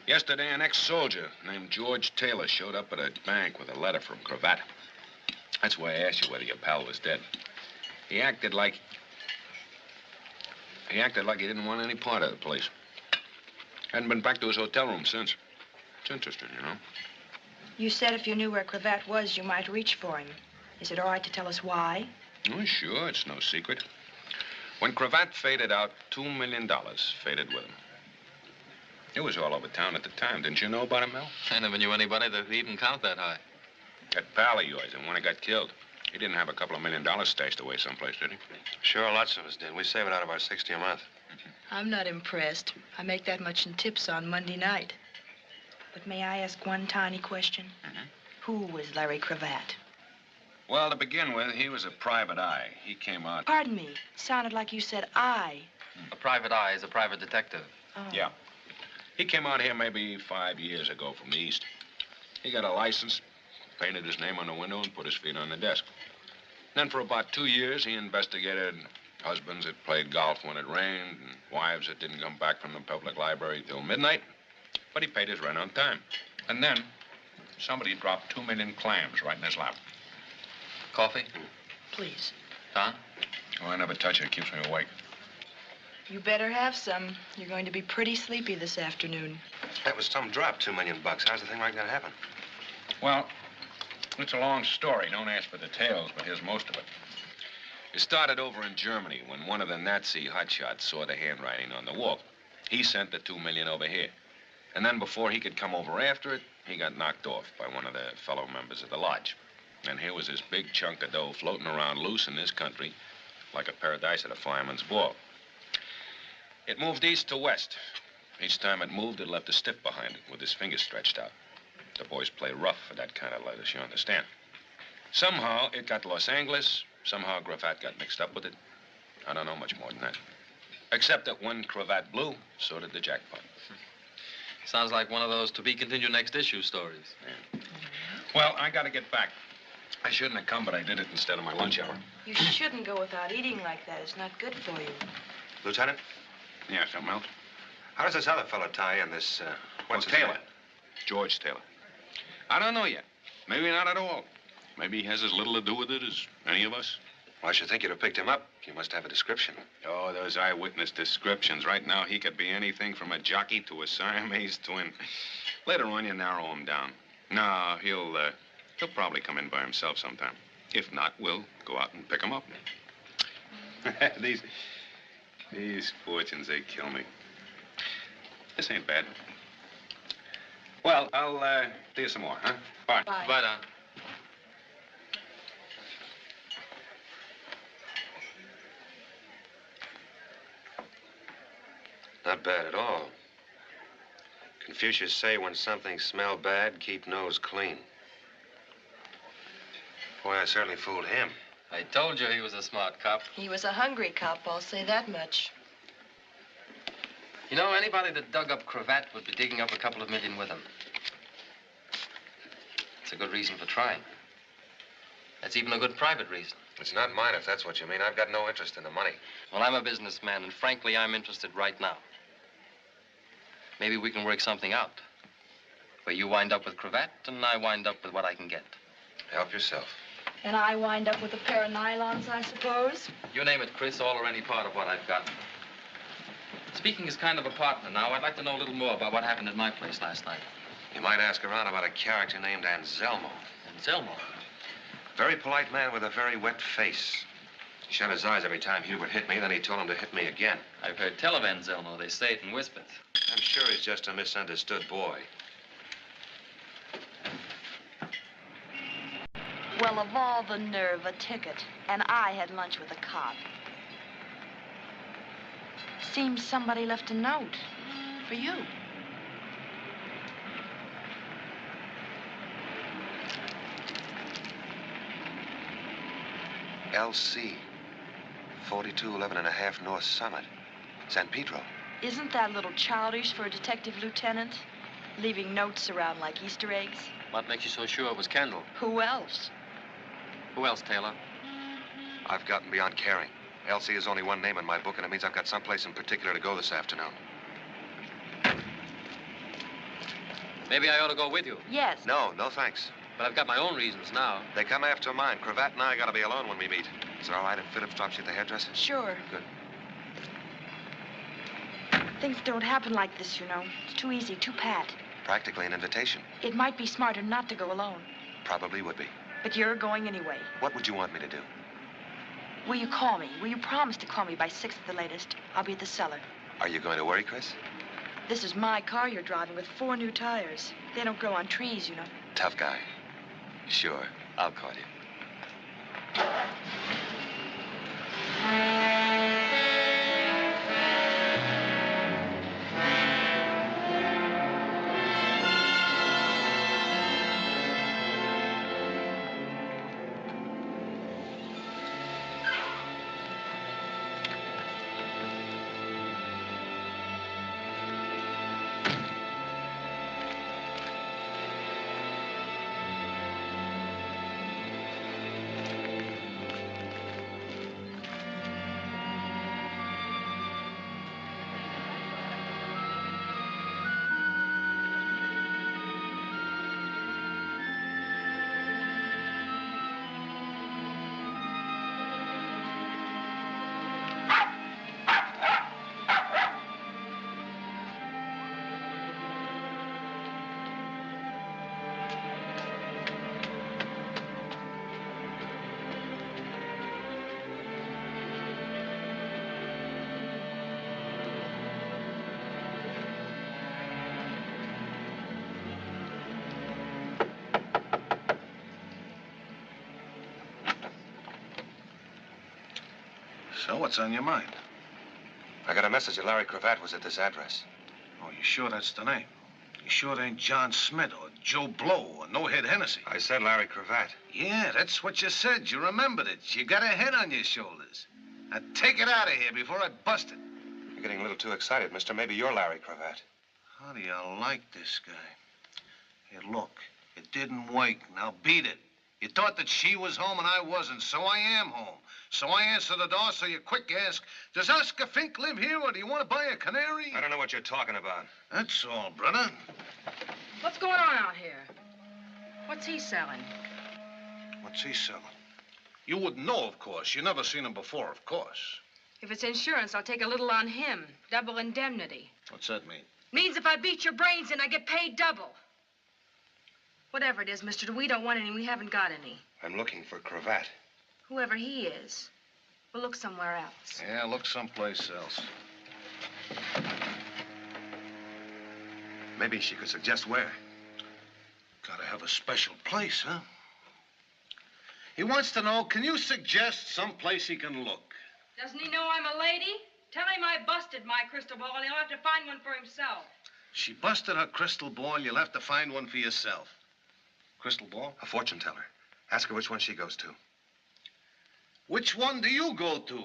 Yesterday, an ex-soldier named George Taylor showed up at a bank with a letter from Cravat. That's why I asked you whether your pal was dead. He acted like he didn't want any part of the place. Hadn't been back to his hotel room since. It's interesting, you know. You said if you knew where Cravat was, you might reach for him. Is it all right to tell us why? Oh, sure, it's no secret. When Cravat faded out, $2 million faded with him. It was all over town at the time. Didn't you know about it, Mel? I never knew anybody that could even count that high. That pal of yours, the one that got killed, he didn't have a couple of $1 million stashed away someplace, did he? Sure, lots of us did. We save it out of our 60 a month. I'm not impressed. I make that much in tips on Monday night. But may I ask one tiny question? Who was Larry Cravat? Well, to begin with, he was a private eye. He came out... Pardon me. Sounded like you said I. A private eye is a private detective. Oh. Yeah. He came out here maybe 5 years ago from the East. He got a license, painted his name on the window, and put his feet on the desk. Then for about 2 years, he investigated husbands that played golf when it rained and wives that didn't come back from the public library till midnight. But he paid his rent on time. And then somebody dropped 2 million clams right in his lap. Coffee? Please. Don? Oh, I never touch it. It keeps me awake. You better have some. You're going to be pretty sleepy this afternoon. That was some drop, $2 million. How's a thing like that happen? Well, it's a long story. Don't ask for details, but here's most of it. It started over in Germany when one of the Nazi hotshots saw the handwriting on the wall. He sent the 2 million over here. And then before he could come over after it, he got knocked off by one of the fellow members of the lodge. And here was this big chunk of dough floating around loose in this country like a paradise at a fireman's ball. It moved east to west. Each time it moved, it left a stiff behind it with his fingers stretched out. The boys play rough for that kind of lettuce, you understand. Somehow it got to Los Angeles. Somehow Cravat got mixed up with it. I don't know much more than that. Except that when Cravat blew, so did the jackpot. Sounds like one of those to-be-continued next issue stories. Yeah. Well, I got to get back. I shouldn't have come, but I did it instead of my lunch hour. You shouldn't go without eating like that. It's not good for you. Lieutenant? Yeah, something else? How does this other fellow tie in this, what's his Taylor. name? George Taylor. I don't know yet. Maybe not at all. Maybe he has as little to do with it as any of us. Well, I should think you'd have picked him up. You must have a description. Oh, those eyewitness descriptions. Right now, he could be anything from a jockey to a Siamese twin. Later on, you narrow him down. No, he'll probably come in by himself sometime. If not, we'll go out and pick him up. These fortunes, they kill me. This ain't bad. Well, I'll see you some more, huh? Bye. Bye. Bye, Don. Not bad at all. Confucius say when something smell bad, keep nose clean. Boy, I certainly fooled him. I told you he was a smart cop. He was a hungry cop, I'll say that much. You know, anybody that dug up Cravat would be digging up a couple of million with him. It's a good reason for trying. That's even a good private reason. It's not mine, if that's what you mean. I've got no interest in the money. Well, I'm a businessman, and frankly, I'm interested right now. Maybe we can work something out. Where you wind up with Cravat, and I wind up with what I can get. Help yourself. And I wind up with a pair of nylons, I suppose. You name it, Chris, all or any part of what I've got. Speaking as kind of a partner now, I'd like to know a little more about what happened at my place last night. You might ask around about a character named Anselmo. Anselmo? Very polite man with a very wet face. He shut his eyes every time Hubert hit me, then he told him to hit me again. I've heard tell of Anselmo. They say it in whispers. I'm sure he's just a misunderstood boy. Well, of all the nerve, a ticket. And I had lunch with a cop. Seems somebody left a note for you. LC, 4211 and a half North Summit, San Pedro. Isn't that a little childish for a detective lieutenant? Leaving notes around like Easter eggs? What makes you so sure it was Kendall? Who else? Who else, Taylor? I've gotten beyond caring. LC is only one name in my book, and it means I've got someplace in particular to go this afternoon. Maybe I ought to go with you. Yes. No thanks. But I've got my own reasons now. They come after mine. Cravat and I gotta be alone when we meet. Is it all right if Phillips drops you at the hairdresser? Sure. Good. Things don't happen like this, you know. It's too easy, too pat. Practically an invitation. It might be smarter not to go alone. Probably would be. But you're going anyway. What would you want me to do? Will you call me? Will you promise to call me by 6 at the latest? I'll be at the cellar. Are you going to worry, Chris? This is my car you're driving with 4 new tires. They don't grow on trees, you know. Tough guy. Sure, I'll call you. So, what's on your mind? I got a message that Larry Cravat was at this address. Oh, you sure that's the name? You sure it ain't John Smith or Joe Blow or No Head Hennessy? I said Larry Cravat. Yeah, that's what you said. You remembered it. You got a head on your shoulders. Now, take it out of here before I bust it. You're getting a little too excited, mister. Maybe you're Larry Cravat. How do you like this guy? Hey, look, it didn't work. Now beat it. You thought that she was home and I wasn't, so I am home. So I answer the door, so you quick ask, does Oscar Fink live here, or do you want to buy a canary? I don't know what you're talking about. That's all, brother. What's going on out here? What's he selling? What's he selling? You wouldn't know, of course. You never seen him before, of course. If it's insurance, I'll take a little on him. Double indemnity. What's that mean? Means if I beat your brains in, I get paid double. Whatever it is, mister, we don't want any. We haven't got any. I'm looking for Cravat. Whoever he is, we'll look somewhere else. Yeah, look someplace else. Maybe she could suggest where. Gotta have a special place, huh? He wants to know, can you suggest someplace he can look? Doesn't he know I'm a lady? Tell him I busted my crystal ball and he'll have to find one for himself. She busted her crystal ball. You'll have to find one for yourself. Crystal ball? A fortune teller. Ask her which one she goes to. Which one do you go to?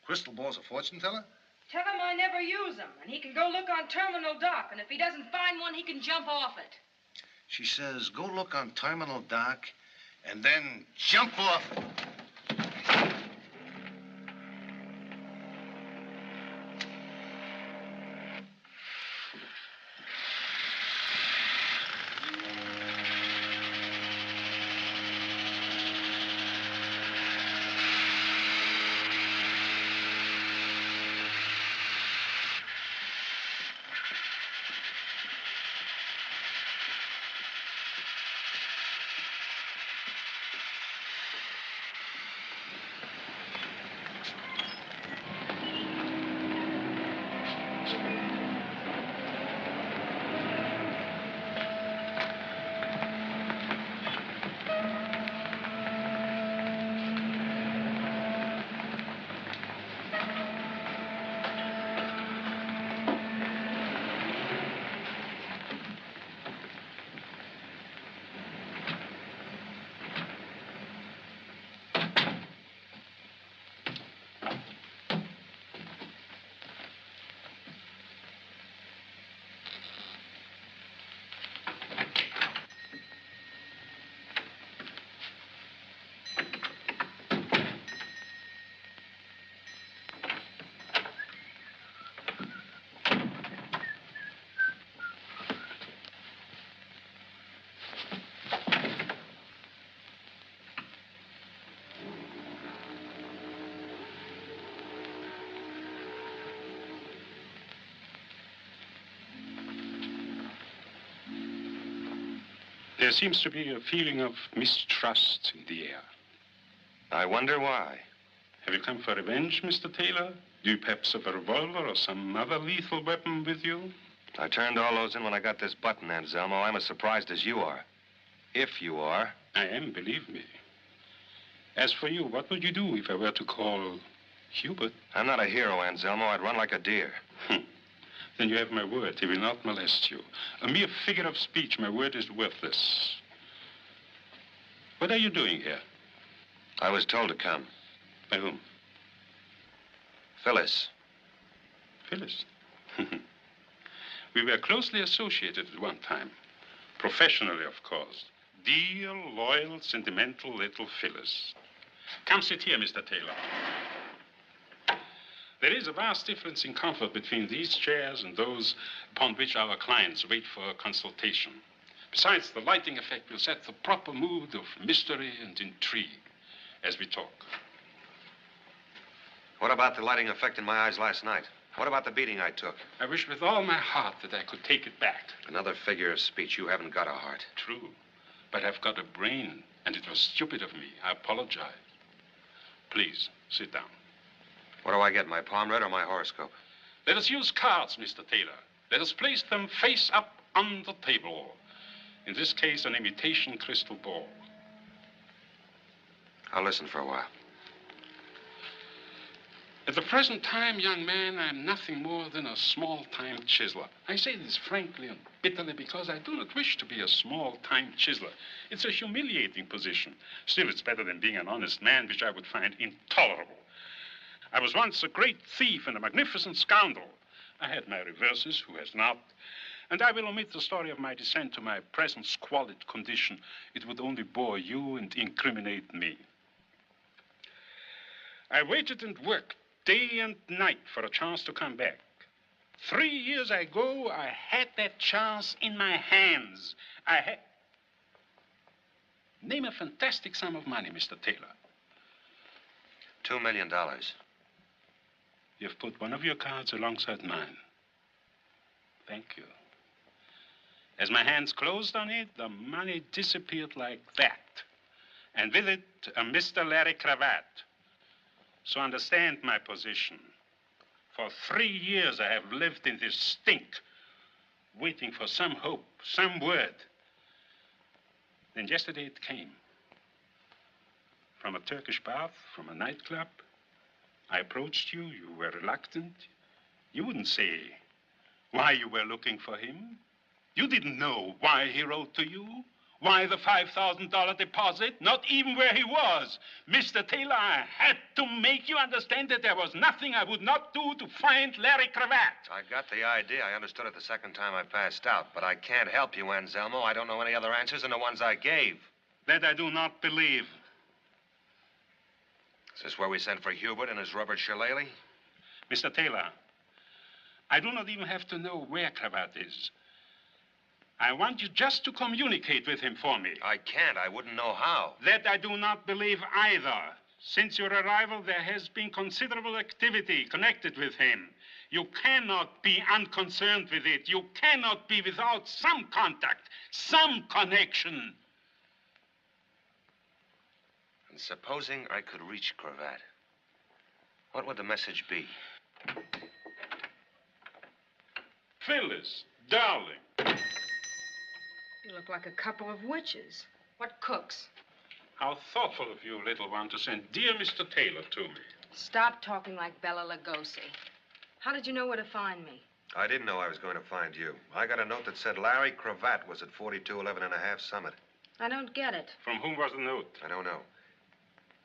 Crystal ball's a fortune teller? Tell him I never use them, and he can go look on Terminal Dock, and if he doesn't find one, he can jump off it. She says, go look on Terminal Dock and then jump off it. There seems to be a feeling of mistrust in the air. I wonder why. Have you come for revenge, Mr. Taylor? Do you perhaps have a revolver or some other lethal weapon with you? I turned all those in when I got this button, Anselmo. I'm as surprised as you are. If you are. I am, believe me. As for you, what would you do if I were to call Hubert? I'm not a hero, Anselmo. I'd run like a deer. Then you have my word. He will not molest you. A mere figure of speech, my word is worthless. What are you doing here? I was told to come. By whom? Phyllis. Phyllis? We were closely associated at one time. Professionally, of course. Dear, loyal, sentimental little Phyllis. Come sit here, Mr. Taylor. There is a vast difference in comfort between these chairs and those upon which our clients wait for a consultation. Besides, the lighting effect will set the proper mood of mystery and intrigue as we talk. What about the lighting effect in my eyes last night? What about the beating I took? I wish with all my heart that I could take it back. Another figure of speech. You haven't got a heart. True, but I've got a brain, and it was stupid of me. I apologize. Please, sit down. What do I get, my palm read or my horoscope? Let us use cards, Mr. Taylor. Let us place them face up on the table. In this case, an imitation crystal ball. I'll listen for a while. At the present time, young man, I'm nothing more than a small-time chiseler. I say this frankly and bitterly because I do not wish to be a small-time chiseler. It's a humiliating position. Still, it's better than being an honest man, which I would find intolerable. I was once a great thief and a magnificent scoundrel. I had my reverses, who has not? And I will omit the story of my descent to my present squalid condition. It would only bore you and incriminate me. I waited and worked day and night for a chance to come back. 3 years ago, I had that chance in my hands. Name a fantastic sum of money, Mr. Taylor. $2 million. You've put one of your cards alongside mine. Thank you. As my hands closed on it, the money disappeared like that. And with it, a Mr. Larry Cravat. So understand my position. For 3 years, I have lived in this stink, waiting for some hope, some word. Then yesterday it came. From a Turkish bath, from a nightclub. I approached you. You were reluctant. You wouldn't say why you were looking for him. You didn't know why he wrote to you, Why the $5,000 deposit? Not even where he was. Mr. Taylor, I had to make you understand that there was nothing I would not do to find Larry Cravat. I got the idea. I understood it the second time I passed out. But I can't help you, Anselmo. I don't know any other answers than the ones I gave. That I do not believe. Is this where we sent for Hubert and his rubber shillelagh? Mr. Taylor, I do not even have to know where Cravat is. I want you just to communicate with him for me. I can't. I wouldn't know how. That I do not believe either. Since your arrival, there has been considerable activity connected with him. You cannot be unconcerned with it. You cannot be without some contact, some connection. And supposing I could reach Cravat, what would the message be? Phyllis, darling. You look like a couple of witches. What cooks? How thoughtful of you, little one, to send dear Mr. Taylor to me. Stop talking like Bela Lugosi. How did you know where to find me? I didn't know I was going to find you. I got a note that said Larry Cravat was at 4211 and a half Summit. I don't get it. From whom was the note? I don't know.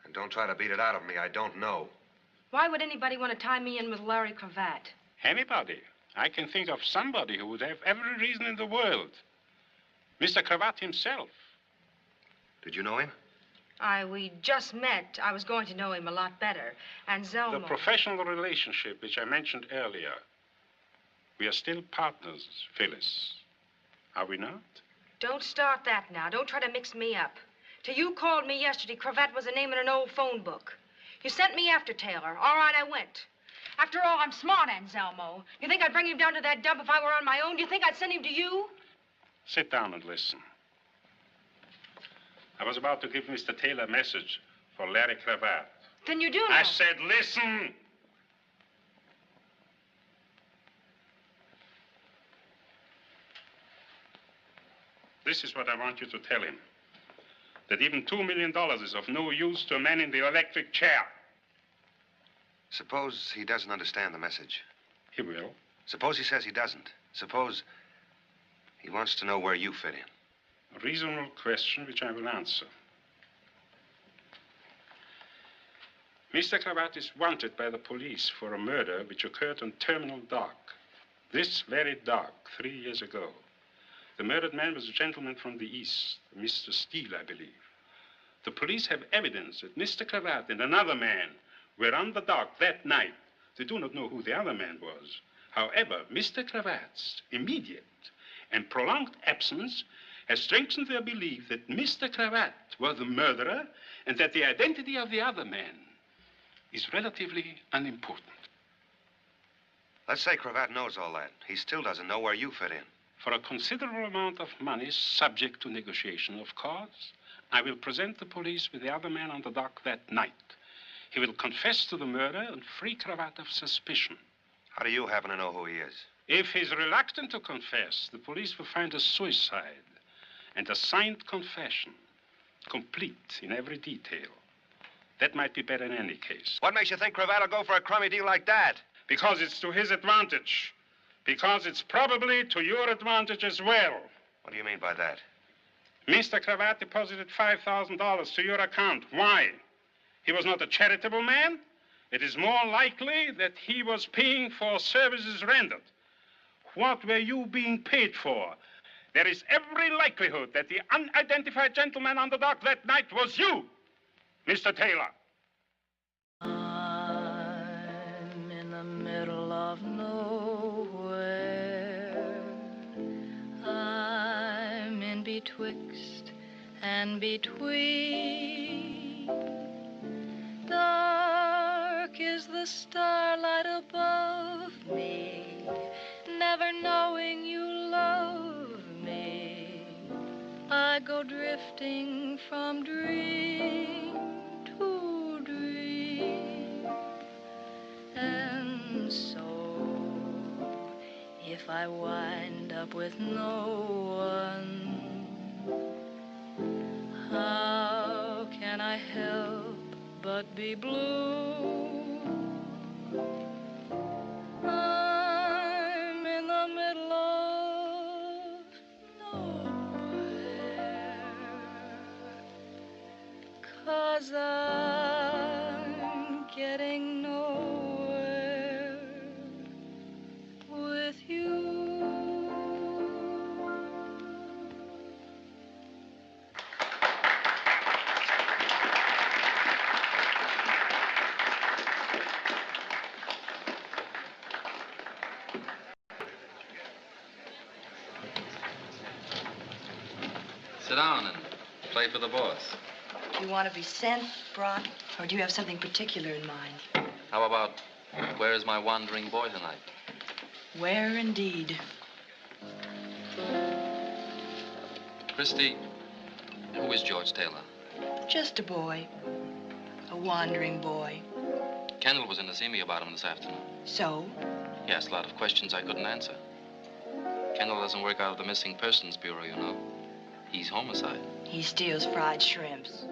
And don't try to beat it out of me. I don't know. Why would anybody want to tie me in with Larry Cravat? Anybody. I can think of somebody who would have every reason in the world. Mr. Cravat himself. Did you know him? We just met. I was going to know him a lot better. And Zelmo... The professional relationship which I mentioned earlier. We are still partners, Phyllis. Are we not? Don't start that now. Don't try to mix me up. Till you called me yesterday, Cravat was a name in an old phone book. You sent me after Taylor. All right, I went. After all, I'm smart, Anselmo. You think I'd bring him down to that dump if I were on my own? Do you think I'd send him to you? Sit down and listen. I was about to give Mr. Taylor a message for Larry Cravat. Then you do know. I said, listen. This is what I want you to tell him. That even $2 million is of no use to a man in the electric chair. Suppose he doesn't understand the message. He will. Suppose he says he doesn't. Suppose he wants to know where you fit in. A reasonable question which I will answer. Mr. Cravat is wanted by the police for a murder which occurred on Terminal Dock. This very dock, 3 years ago. The murdered man was a gentleman from the East, Mr. Steele, I believe. The police have evidence that Mr. Cravat and another man were on the dock that night. They do not know who the other man was. However, Mr. Cravat's immediate and prolonged absence has strengthened their belief that Mr. Cravat was the murderer and that the identity of the other man is relatively unimportant. Let's say Cravat knows all that. He still doesn't know where you fit in. For a considerable amount of money, subject to negotiation, of course, I will present the police with the other man on the dock that night. He will confess to the murder and free Cravat of suspicion. How do you happen to know who he is? If he's reluctant to confess, the police will find a suicide and a signed confession, complete in every detail. That might be better in any case. What makes you think Cravat will go for a crummy deal like that? Because it's to his advantage. Because it's probably to your advantage as well. What do you mean by that? Mr. Cravat deposited $5,000 to your account. Why? He was not a charitable man. It is more likely that he was paying for services rendered. What were you being paid for? There is every likelihood that the unidentified gentleman on the dock that night was you, Mr. Taylor. I'm in the middle of nowhere. I'm in betwixt and between. Dark is the starlight above me, never knowing you love me. I go drifting from dream to dream. And so, if I wind up with no one, how can I help but be blue? I'm in the middle of nowhere. 'cause I'm getting nowhere with you. Sit down and play for the boss. Do you want to be sent, brought, or do you have something particular in mind? How about, where is my wandering boy tonight? Where indeed? Christy, who is George Taylor? Just a boy. A wandering boy. Kendall was in to see me about him this afternoon. So? He asked a lot of questions I couldn't answer. Kendall doesn't work out of the Missing Persons Bureau, you know. He's homicide. He steals fried shrimps.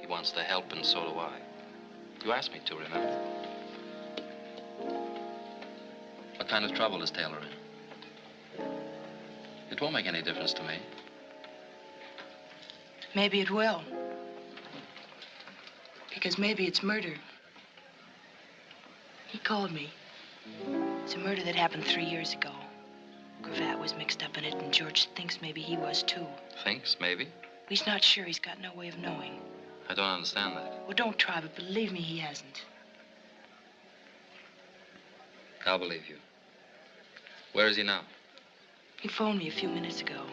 He wants to help, and so do I. You asked me to, remember? What kind of trouble is Taylor in? It won't make any difference to me. Maybe it will. Because maybe it's murder. He called me. It's a murder that happened 3 years ago. Cravat was mixed up in it, and George thinks maybe he was, too. Thinks, maybe? He's not sure. He's got no way of knowing. I don't understand that. Well, don't try, but believe me, he hasn't. I'll believe you. Where is he now? He phoned me a few minutes ago.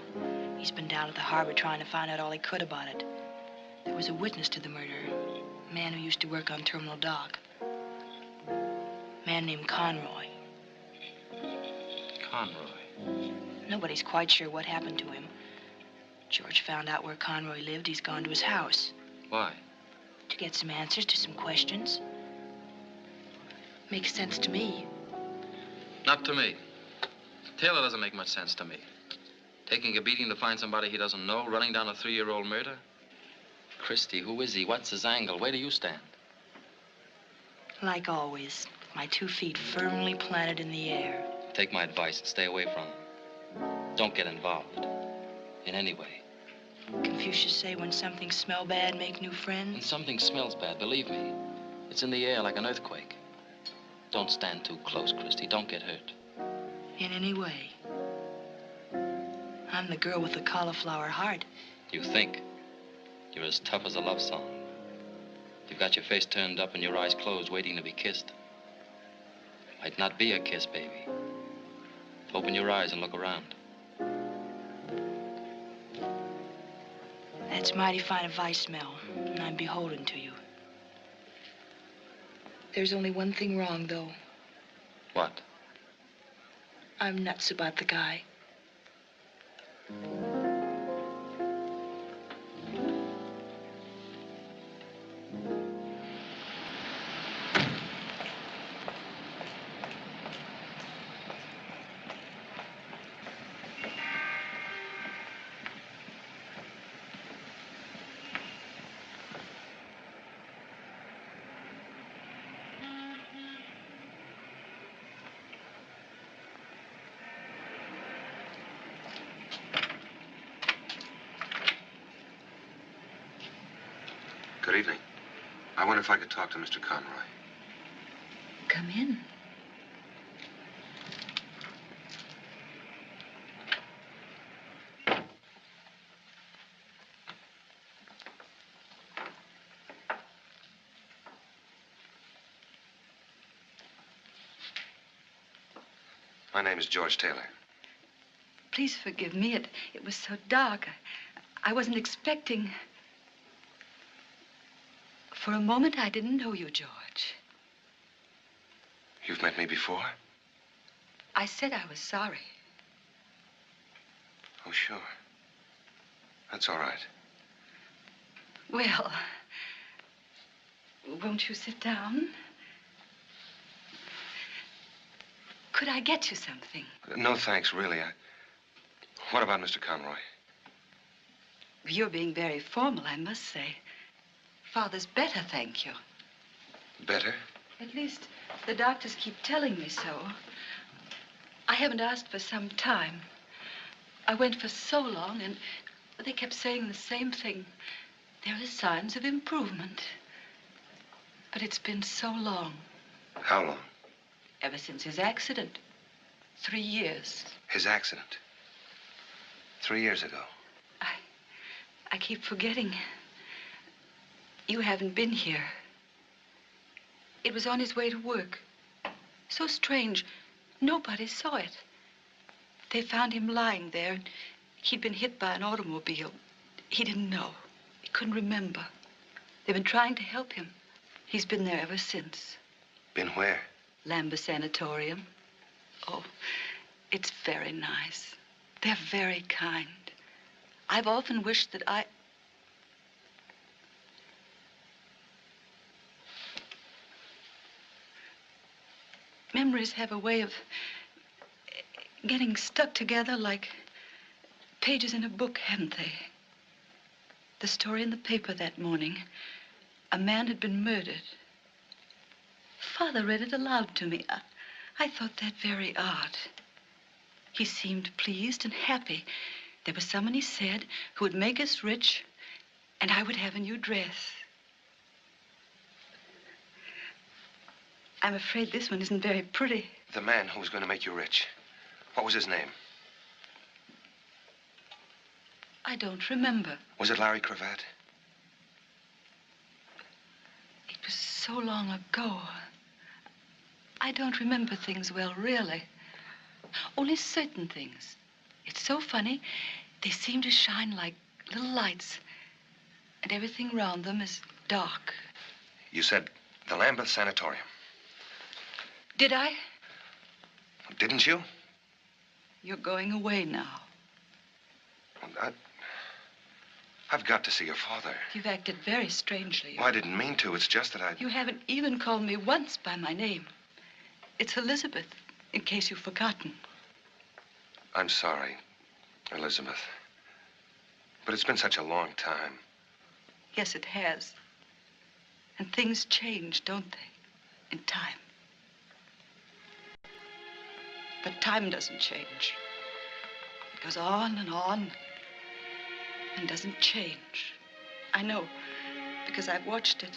He's been down at the harbor trying to find out all he could about it. There was a witness to the murder. A man who used to work on Terminal Dock. A man named Conroy. Conroy? Nobody's quite sure what happened to him. George found out where Conroy lived. He's gone to his house. Why? To get some answers to some questions. Makes sense to me. Not to me. Taylor doesn't make much sense to me. Taking a beating to find somebody he doesn't know, running down a 3-year-old murder. Christy, who is he? What's his angle? Where do you stand? Like always, my 2 feet firmly planted in the air. Take my advice and stay away from him. Don't get involved. In any way. Confucius say when something smells bad, make new friends? When something smells bad, believe me, it's in the air like an earthquake. Don't stand too close, Christy. Don't get hurt. In any way. I'm the girl with the cauliflower heart. You think. You're as tough as a love song. You've got your face turned up and your eyes closed, waiting to be kissed. Might not be a kiss, baby. Open your eyes and look around. That's mighty fine advice, Mel, and I'm beholden to you. There's only one thing wrong, though. What? I'm nuts about the guy. Good evening. I wonder if I could talk to Mr. Conroy. Come in. My name is George Taylor. Please forgive me. It was so dark. I wasn't expecting. For a moment, I didn't know you, George. You've met me before? I said I was sorry. Oh, sure. That's all right. Well, won't you sit down? Could I get you something? No, thanks, really. What about Mr. Conroy? You're being very formal, I must say. Father's better, thank you. Better? At least the doctors keep telling me so. I haven't asked for some time. I went for so long, and they kept saying the same thing. There are signs of improvement. But it's been so long. How long? Ever since his accident. 3 years. His accident? 3 years ago. I keep forgetting. You haven't been here. It was on his way to work. So strange. Nobody saw it. They found him lying there. He'd been hit by an automobile. He didn't know. He couldn't remember. They've been trying to help him. He's been there ever since. Been where? Lambeth Sanatorium. Oh, it's very nice. They're very kind. I've often wished that Memories have a way of getting stuck together like pages in a book, haven't they? The story in the paper that morning. A man had been murdered. Father read it aloud to me. I thought that very odd. He seemed pleased and happy. There was someone, he said, who would make us rich, and I would have a new dress. I'm afraid this one isn't very pretty. The man who was going to make you rich. What was his name? I don't remember. Was it Larry Cravat? It was so long ago. I don't remember things well, really. Only certain things. It's so funny. They seem to shine like little lights. And everything around them is dark. You said the Lambeth Sanatorium. Did I? Didn't you? You're going away now. I've got to see your father. You've acted very strangely. Well, I didn't mean to. It's just that I... You haven't even called me once by my name. It's Elizabeth, in case you've forgotten. I'm sorry, Elizabeth. But it's been such a long time. Yes, it has. And things change, don't they? In time. But time doesn't change. It goes on and doesn't change. I know, because I've watched it.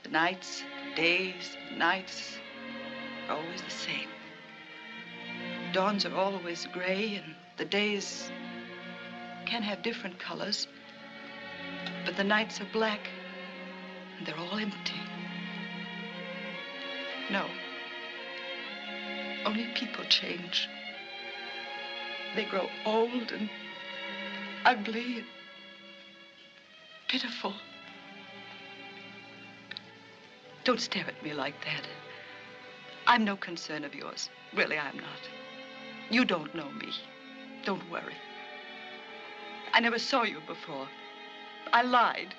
The nights, the days, the nights are always the same. Dawns are always gray, and the days can have different colors. But the nights are black, and they're all empty. No. Only people change. They grow old and ugly and pitiful. Don't stare at me like that. I'm no concern of yours. Really, I'm not. You don't know me. Don't worry. I never saw you before. I lied.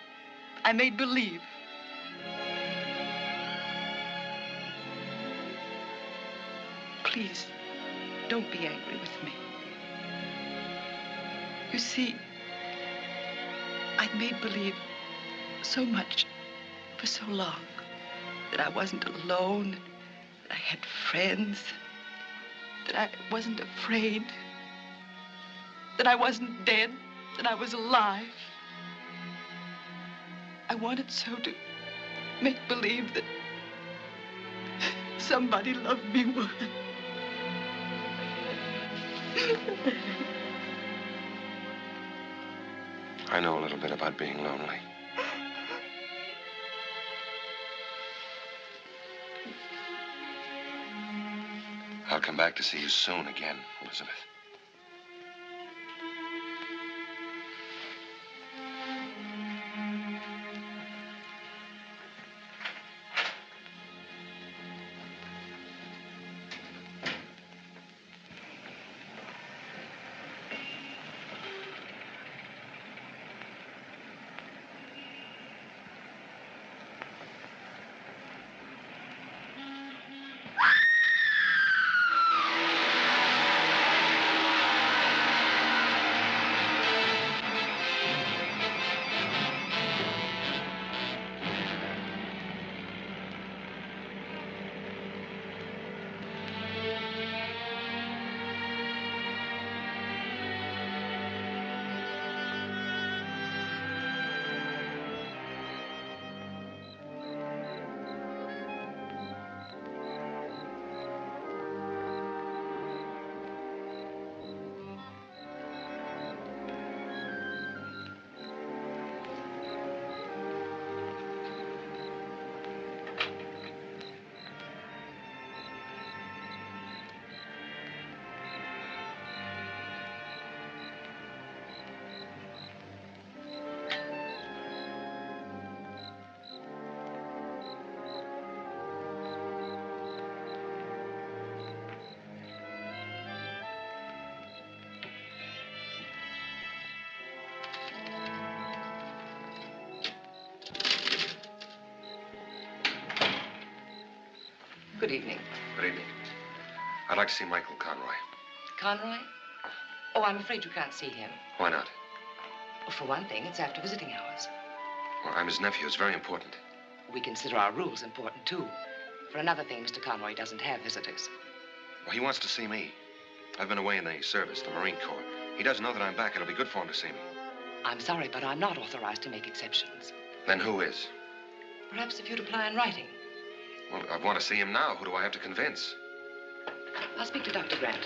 I made believe. Please, don't be angry with me. You see, I'd made believe so much for so long that I wasn't alone, that I had friends, that I wasn't afraid, that I wasn't dead, that I was alive. I wanted so to make believe that somebody loved me more. I know a little bit about being lonely. I'll come back to see you soon again, Elizabeth. Good evening. Good evening. I'd like to see Michael Conroy. Conroy? Oh, I'm afraid you can't see him. Why not? Well, for one thing, it's after visiting hours. Well, I'm his nephew. It's very important. We consider our rules important, too. For another thing, Mr. Conroy doesn't have visitors. Well, he wants to see me. I've been away in the service, the Marine Corps. He doesn't know that I'm back. It'll be good for him to see me. I'm sorry, but I'm not authorized to make exceptions. Then who is? Perhaps if you'd apply in writing. Well, I want to see him now. Who do I have to convince? I'll speak to Dr. Grant.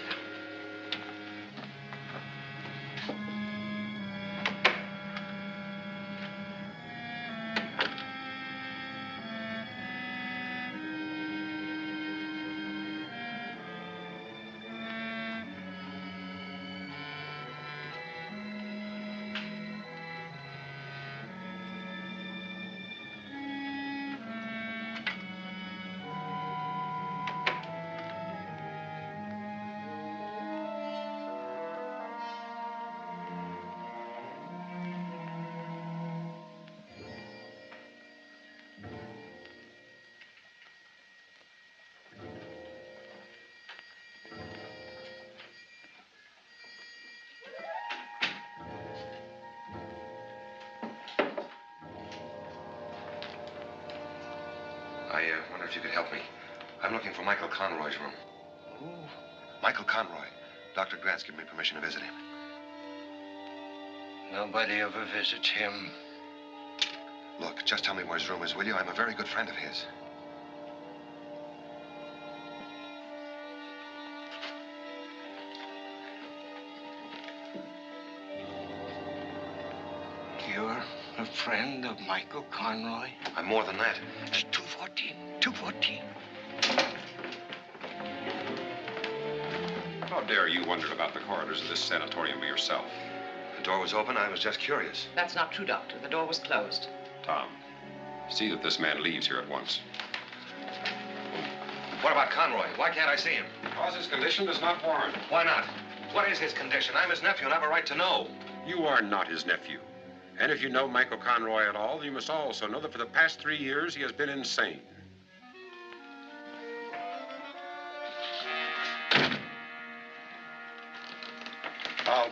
I wonder if you could help me. I'm looking for Michael Conroy's room. Who? Michael Conroy. Dr. Grant's given me permission to visit him. Nobody ever visits him. Look, just tell me where his room is, will you? I'm a very good friend of his. You're a friend of Michael Conroy? I'm more than that. It's 214. 214. How dare you wander about the corridors of this sanatorium by yourself? The door was open. I was just curious. That's not true, Doctor. The door was closed. Tom, see that this man leaves here at once. What about Conroy? Why can't I see him? Because his condition does not warrant. Why not? What is his condition? I'm his nephew and I have a right to know. You are not his nephew. And if you know Michael Conroy at all, you must also know that for the past 3 years, he has been insane. Out.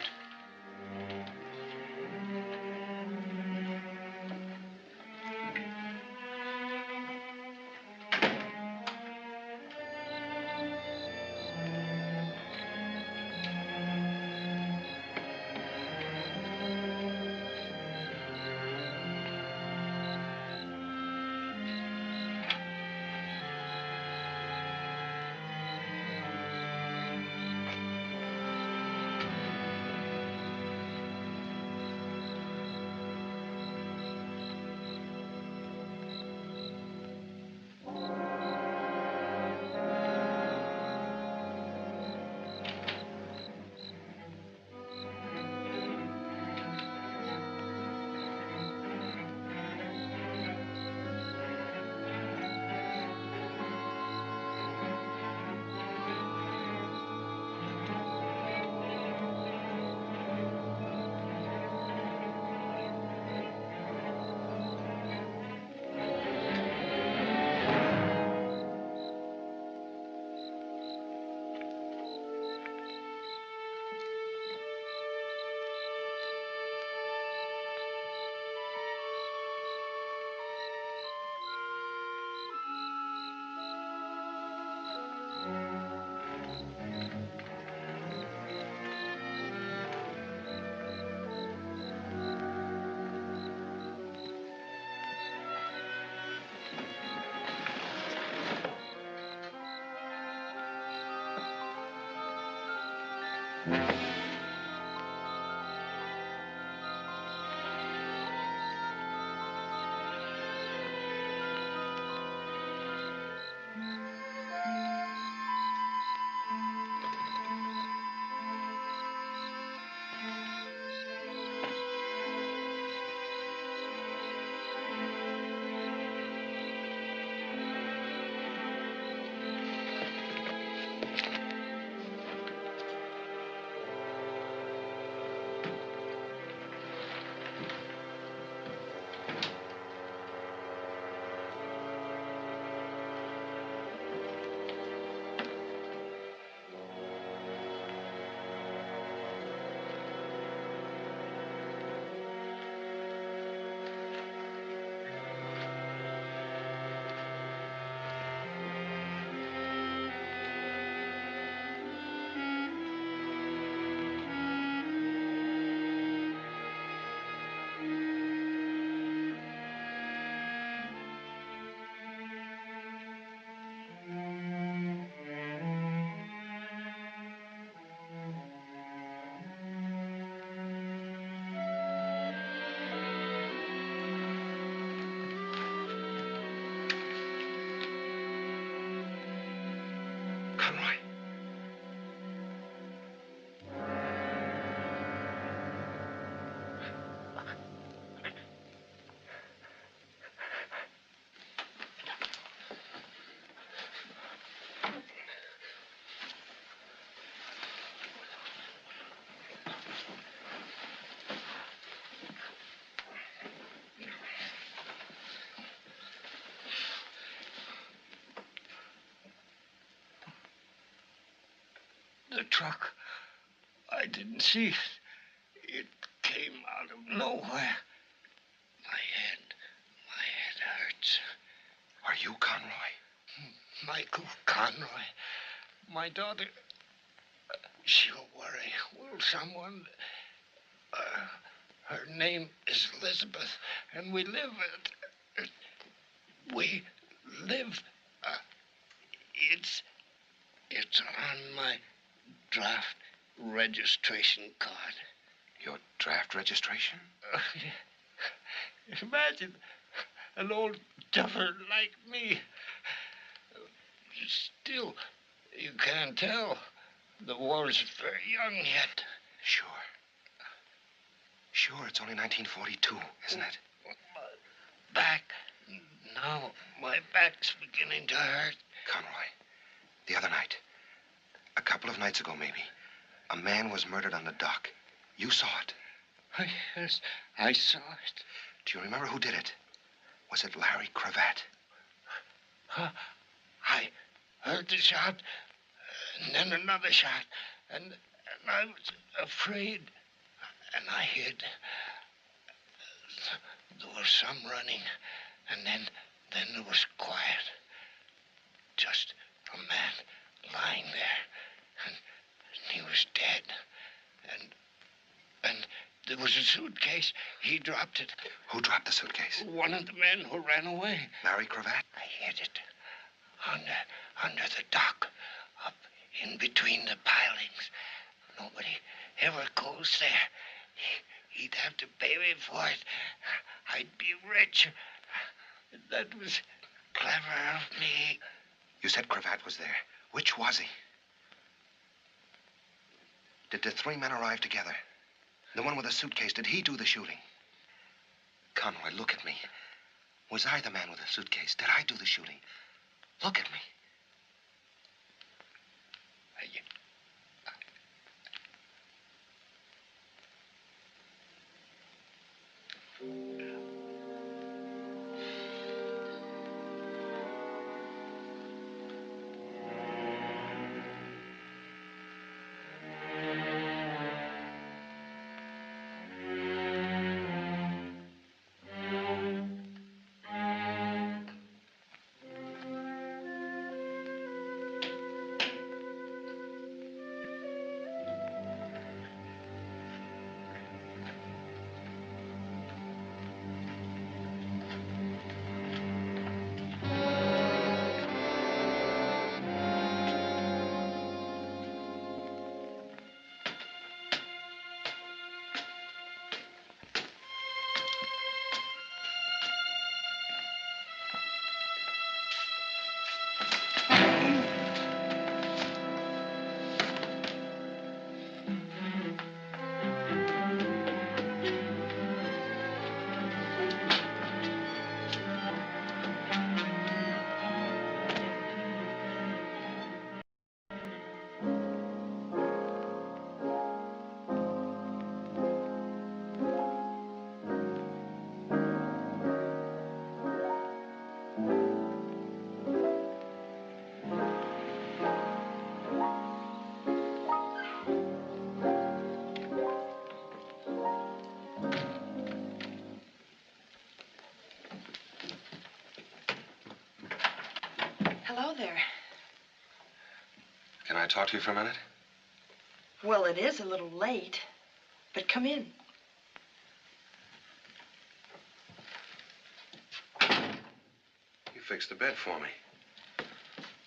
Conroy. The truck, I didn't see it. It came out of nowhere. My head hurts. Are you Conroy? Michael Conroy. My daughter, she'll worry. Will someone? Her name is Elizabeth, and we live it's on my draft registration card. Your draft registration? Imagine an old duffer like me. Still, you can't tell. The war's very young yet. Sure. Sure, it's only 1942, isn't it? Back. Now, my back's beginning to hurt. Conroy, the other night, a couple of nights ago maybe, a man was murdered on the dock. You saw it. Yes, I saw it. Do you remember who did it? Was it Larry Cravat? I heard the shot, and then another shot, and I was afraid, and I hid. There was some running, and then there was quiet. Just a man lying there, and he was dead. And there was a suitcase. He dropped it. Who dropped the suitcase? One of the men who ran away. Larry Cravat? I hid it under the dock, up in between the pilings. Nobody ever goes there. He'd have to pay me for it. I'd be rich. That was clever of me. You said Cravat was there. Which was he? Did the three men arrive together? The one with the suitcase, did he do the shooting? Conroy, look at me. Was I the man with the suitcase? Did I do the shooting? Look at me. Hello there. Can I talk to you for a minute? Well, it is a little late, but come in. You fixed the bed for me.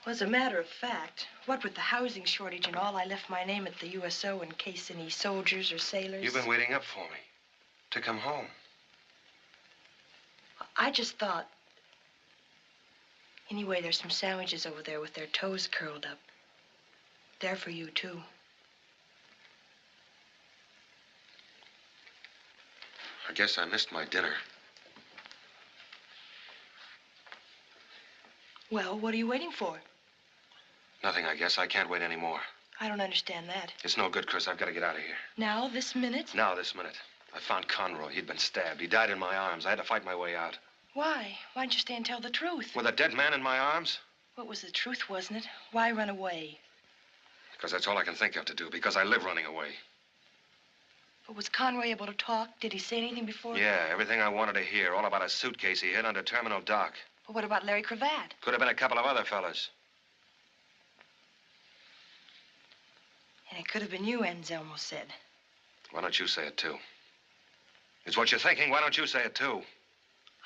Well, as a matter of fact, what with the housing shortage and all, I left my name at the USO in case any soldiers or sailors... You've been waiting up for me. To come home. I just thought... Anyway, there's some sandwiches over there with their toes curled up. They're for you, too. I guess I missed my dinner. Well, what are you waiting for? Nothing, I guess. I can't wait anymore. I don't understand that. It's no good, Chris. I've got to get out of here. Now, this minute? Now, this minute. I found Conroy. He'd been stabbed. He died in my arms. I had to fight my way out. Why? Why didn't you stay and tell the truth? With a dead man in my arms? Well, it was the truth, wasn't it? Why run away? Because that's all I can think of to do. Because I live running away. But was Conroy able to talk? Did he say anything before? Yeah, everything I wanted to hear. All about a suitcase he hid under Terminal Dock. Well, what about Larry Cravat? Could have been a couple of other fellas. And it could have been you, Anselmo said. Why don't you say it, too? It's what you're thinking. Why don't you say it, too?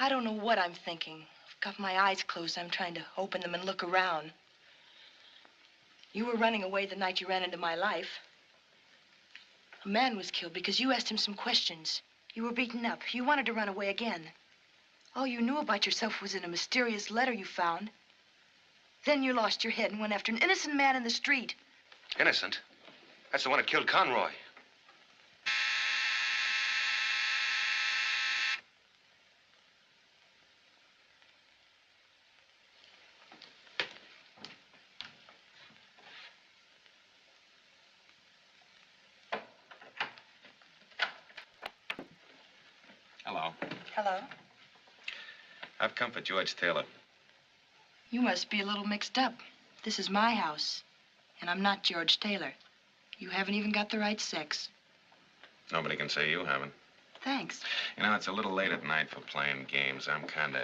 I don't know what I'm thinking. I've got my eyes closed. I'm trying to open them and look around. You were running away the night you ran into my life. A man was killed because you asked him some questions. You were beaten up. You wanted to run away again. All you knew about yourself was in a mysterious letter you found. Then you lost your head and went after an innocent man in the street. Innocent? That's the one that killed Conroy. Hello. Hello. I've come for George Taylor. You must be a little mixed up. This is my house, and I'm not George Taylor. You haven't even got the right sex. Nobody can say you haven't. Thanks. You know, it's a little late at night for playing games. I'm kind of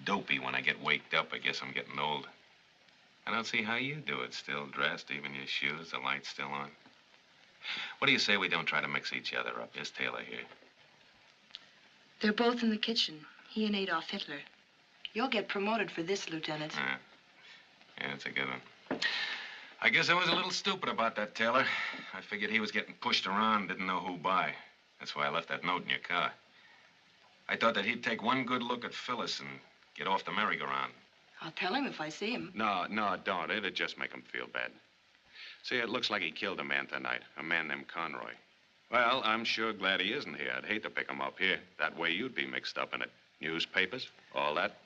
dopey when I get waked up. I guess I'm getting old. I don't see how you do it. Still dressed, even your shoes, the light's still on. What do you say we don't try to mix each other up? Here's Taylor here. They're both in the kitchen, he and Adolf Hitler. You'll get promoted for this, Lieutenant. Yeah, that's a good one. I guess I was a little stupid about that, Taylor. I figured he was getting pushed around, didn't know who by. That's why I left that note in your car. I thought that he'd take one good look at Phyllis and get off the merry-go-round. I'll tell him if I see him. No, don't. It'd just make him feel bad. See, it looks like he killed a man tonight, a man named Conroy. Well, I'm sure glad he isn't here. I'd hate to pick him up here. That way you'd be mixed up in it. Newspapers, all that.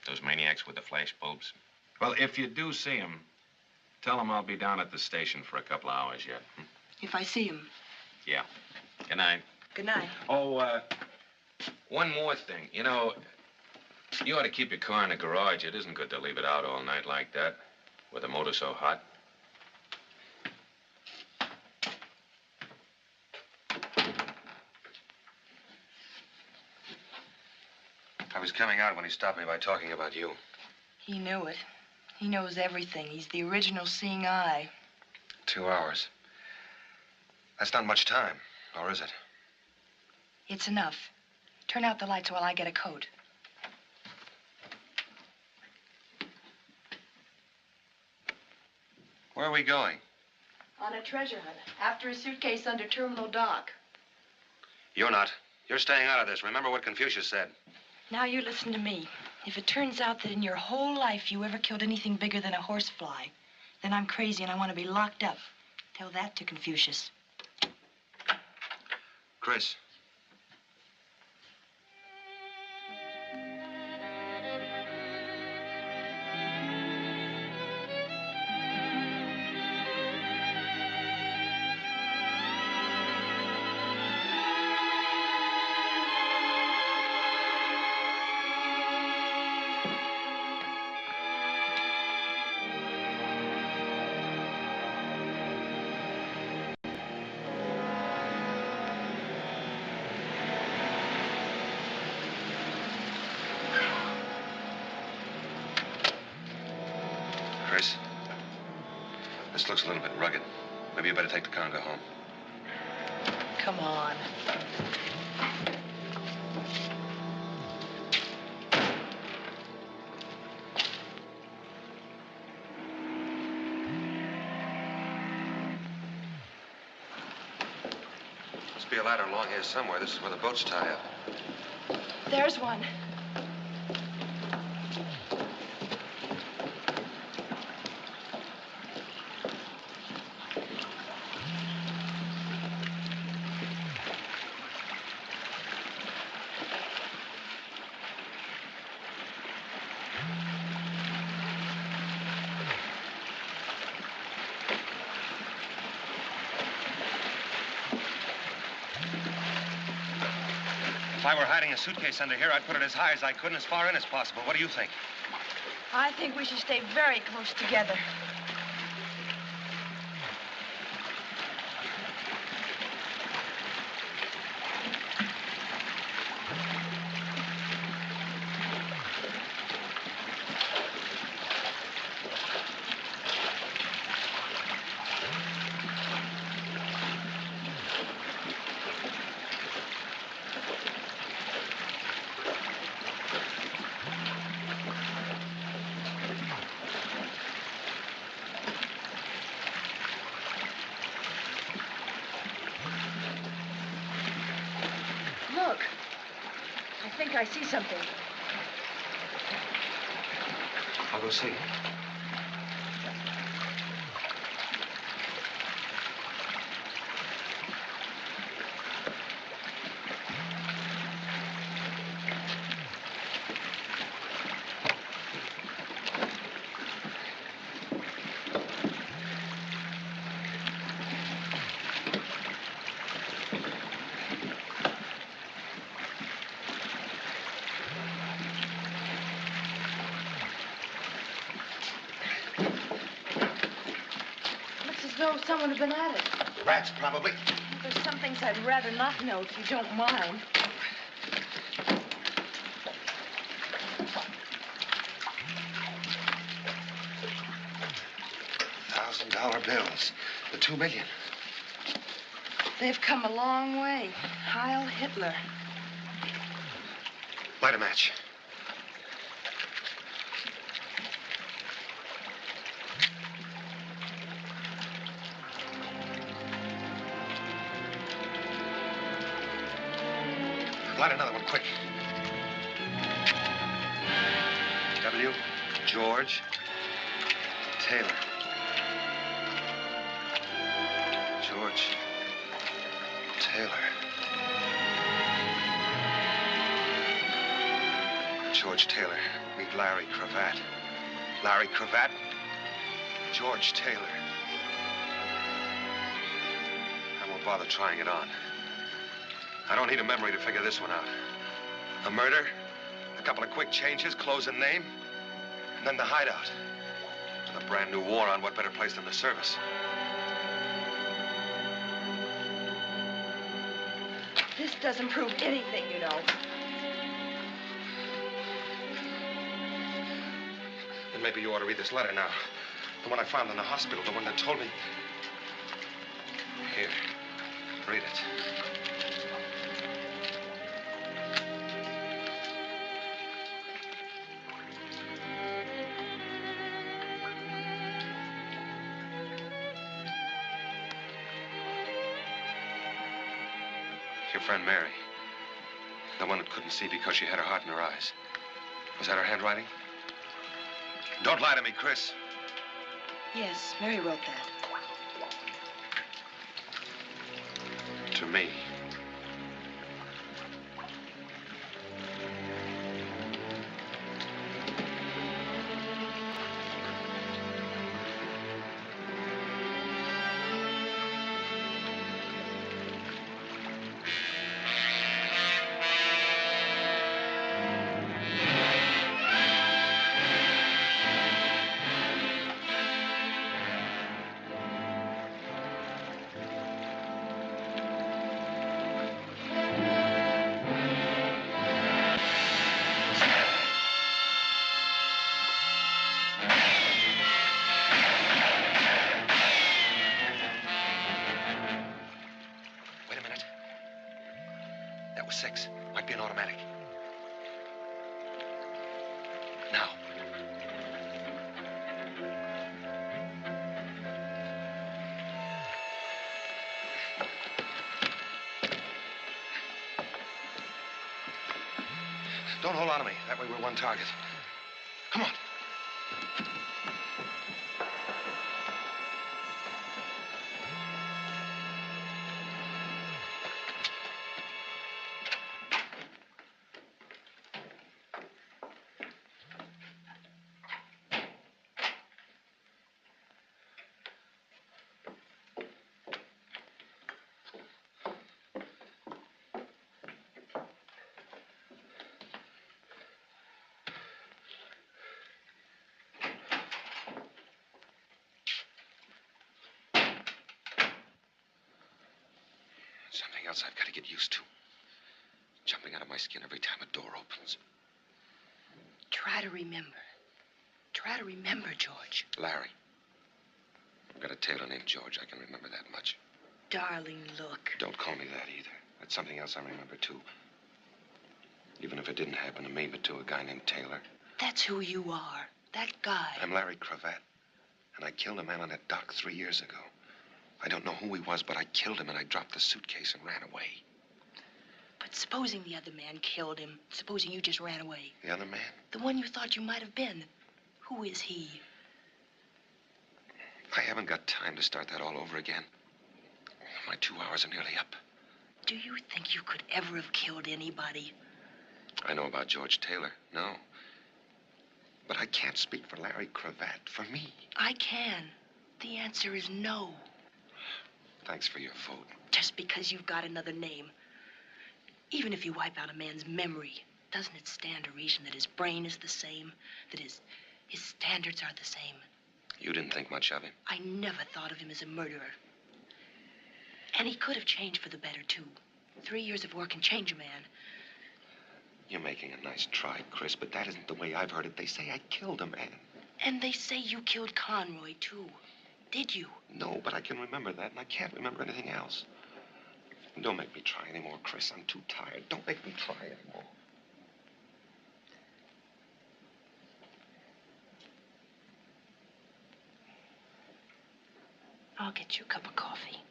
Those maniacs with the flash bulbs. Well, if you do see him, tell him I'll be down at the station for a couple of hours yet. If I see him. Yeah. Good night. Good night. Oh, one more thing. You know, you ought to keep your car in the garage. It isn't good to leave it out all night like that, with the motor so hot. I was coming out when he stopped me by talking about you. He knew it. He knows everything. He's the original seeing eye. 2 hours. That's not much time, or is it? It's enough. Turn out the lights while I get a coat. Where are we going? On a treasure hunt. After a suitcase under Terminal Dock. You're not. You're staying out of this. Remember what Confucius said. Now you listen to me. If it turns out that in your whole life you ever killed anything bigger than a horsefly, then I'm crazy and I want to be locked up. Tell that to Confucius. Chris. Chris, this looks a little bit rugged. Maybe you better take the car and go home. Come on. Must be a ladder along here somewhere. This is where the boats tie up. There's one. If I were hiding a suitcase under here, I'd put it as high as I could and as far in as possible. What do you think? I think we should stay very close together. Look. I think I see something. I'll go see. Though someone had been at it. Rats, probably. There's some things I'd rather not know, if you don't mind. $1,000 bills. The 2 million. They've come a long way. Heil Hitler. Light a match. Light another one, quick. W. George. Taylor. George. Taylor. George Taylor. Meet Larry Cravat. Larry Cravat. George Taylor. I won't bother trying it on. I don't need a memory to figure this one out. A murder, a couple of quick changes, clothes and name, and then the hideout. With a brand new war on, what better place than the service? This doesn't prove anything, you know. Then maybe you ought to read this letter now. The one I found in the hospital, the one that told me... Here, read it. Your friend Mary. The one that couldn't see because she had her heart in her eyes. Was that her handwriting? Don't lie to me, Chris. Yes, Mary wrote that. To me. That was 6. Might be an automatic. Now. Don't hold on to me. That way we're one target. Come on. Something else I've got to get used to. Jumping out of my skin every time a door opens. Try to remember. Try to remember, George. Larry. I've got a tailor named George. I can remember that much. Darling, look. Don't call me that either. That's something else I remember, too. Even if it didn't happen to me, but to a guy named Taylor. That's who you are. That guy. I'm Larry Cravat. And I killed a man on that dock 3 years ago. I don't know who he was, but I killed him and I dropped the suitcase and ran away. But supposing the other man killed him, supposing you just ran away. The other man? The one you thought you might have been. Who is he? I haven't got time to start that all over again. My 2 hours are nearly up. Do you think you could ever have killed anybody? I know about George Taylor. No. But I can't speak for Larry Cravat. For me. I can. The answer is no. Thanks for your vote. Just because you've got another name. Even if you wipe out a man's memory, doesn't it stand to reason that his brain is the same? That his standards are the same? You didn't think much of him? I never thought of him as a murderer. And he could have changed for the better, too. 3 years of work can change a man. You're making a nice try, Chris, but that isn't the way I've heard it. They say I killed a man. And they say you killed Conroy, too. Did you? No, but I can remember that, and I can't remember anything else. Don't make me try anymore, Chris. I'm too tired. Don't make me try anymore. I'll get you a cup of coffee.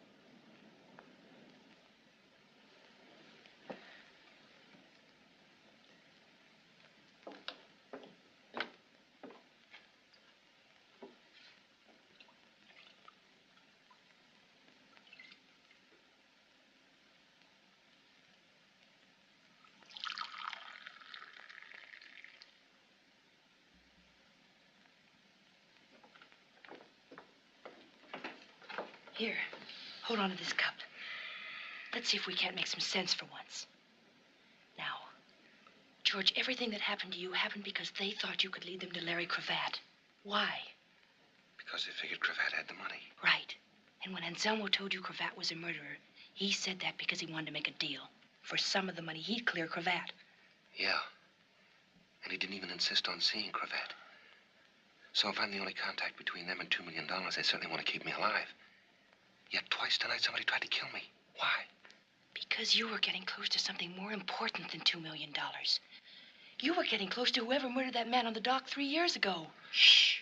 Here, hold on to this cup. Let's see if we can't make some sense for once. Now, George, everything that happened to you happened because they thought you could lead them to Larry Cravat. Why? Because they figured Cravat had the money. Right. And when Anselmo told you Cravat was a murderer, he said that because he wanted to make a deal. For some of the money, he'd clear Cravat. Yeah. And he didn't even insist on seeing Cravat. So if I'm the only contact between them and $2 million, they certainly want to keep me alive. Yet twice tonight somebody tried to kill me. Why? Because you were getting close to something more important than $2 million. You were getting close to whoever murdered that man on the dock 3 years ago. Shh.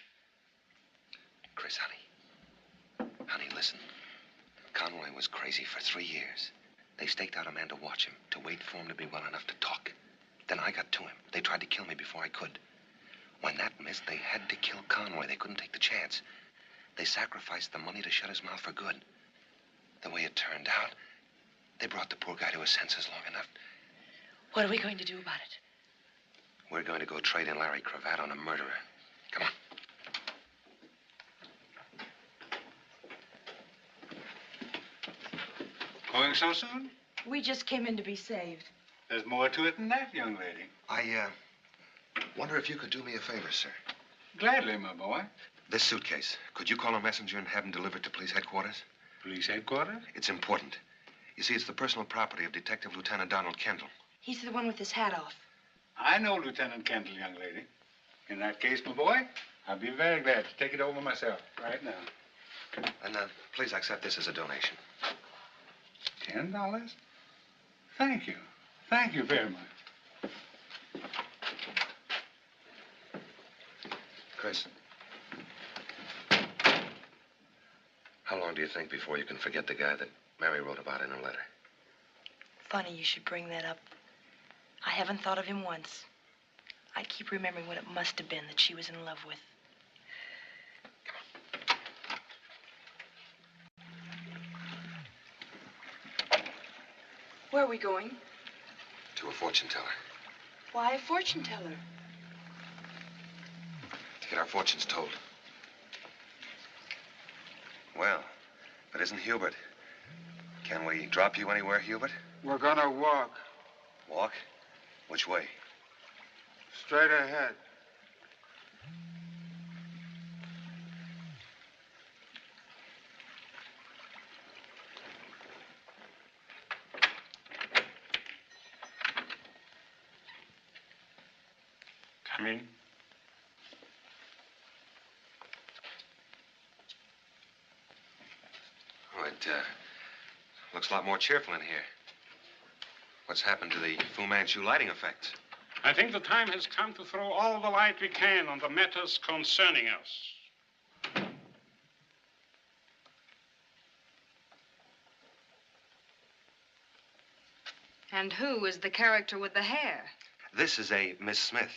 Chris, honey. Honey, listen. Conroy was crazy for 3 years. They staked out a man to watch him, to wait for him to be well enough to talk. Then I got to him. They tried to kill me before I could. When that missed, they had to kill Conroy. They couldn't take the chance. They sacrificed the money to shut his mouth for good. The way it turned out, they brought the poor guy to his senses long enough. What are we going to do about it? We're going to go trade in Larry Cravat on a murderer. Come on. Going so soon? We just came in to be saved. There's more to it than that, young lady. I wonder if you could do me a favor, sir. Gladly, my boy. This suitcase, could you call a messenger and have him delivered to police headquarters? Police headquarters? It's important. You see, it's the personal property of Detective Lieutenant Donald Kendall. He's the one with his hat off. I know Lieutenant Kendall, young lady. In that case, my boy, I'll be very glad to take it over myself right now. And please accept this as a donation. $10? Thank you. Thank you very much. Chris. How long do you think before you can forget the guy that Mary wrote about in her letter? Funny you should bring that up. I haven't thought of him once. I keep remembering what it must have been that she was in love with. Where are we going? To a fortune teller. Why a fortune teller? To get our fortunes told. Well, if it isn't Hubert. Can we drop you anywhere, Hubert? We're gonna walk. Walk? Which way? Straight ahead. looks a lot more cheerful in here. What's happened to the Fu Manchu lighting effects? I think the time has come to throw all the light we can on the matters concerning us. And who is the character with the hair? This is a Miss Smith.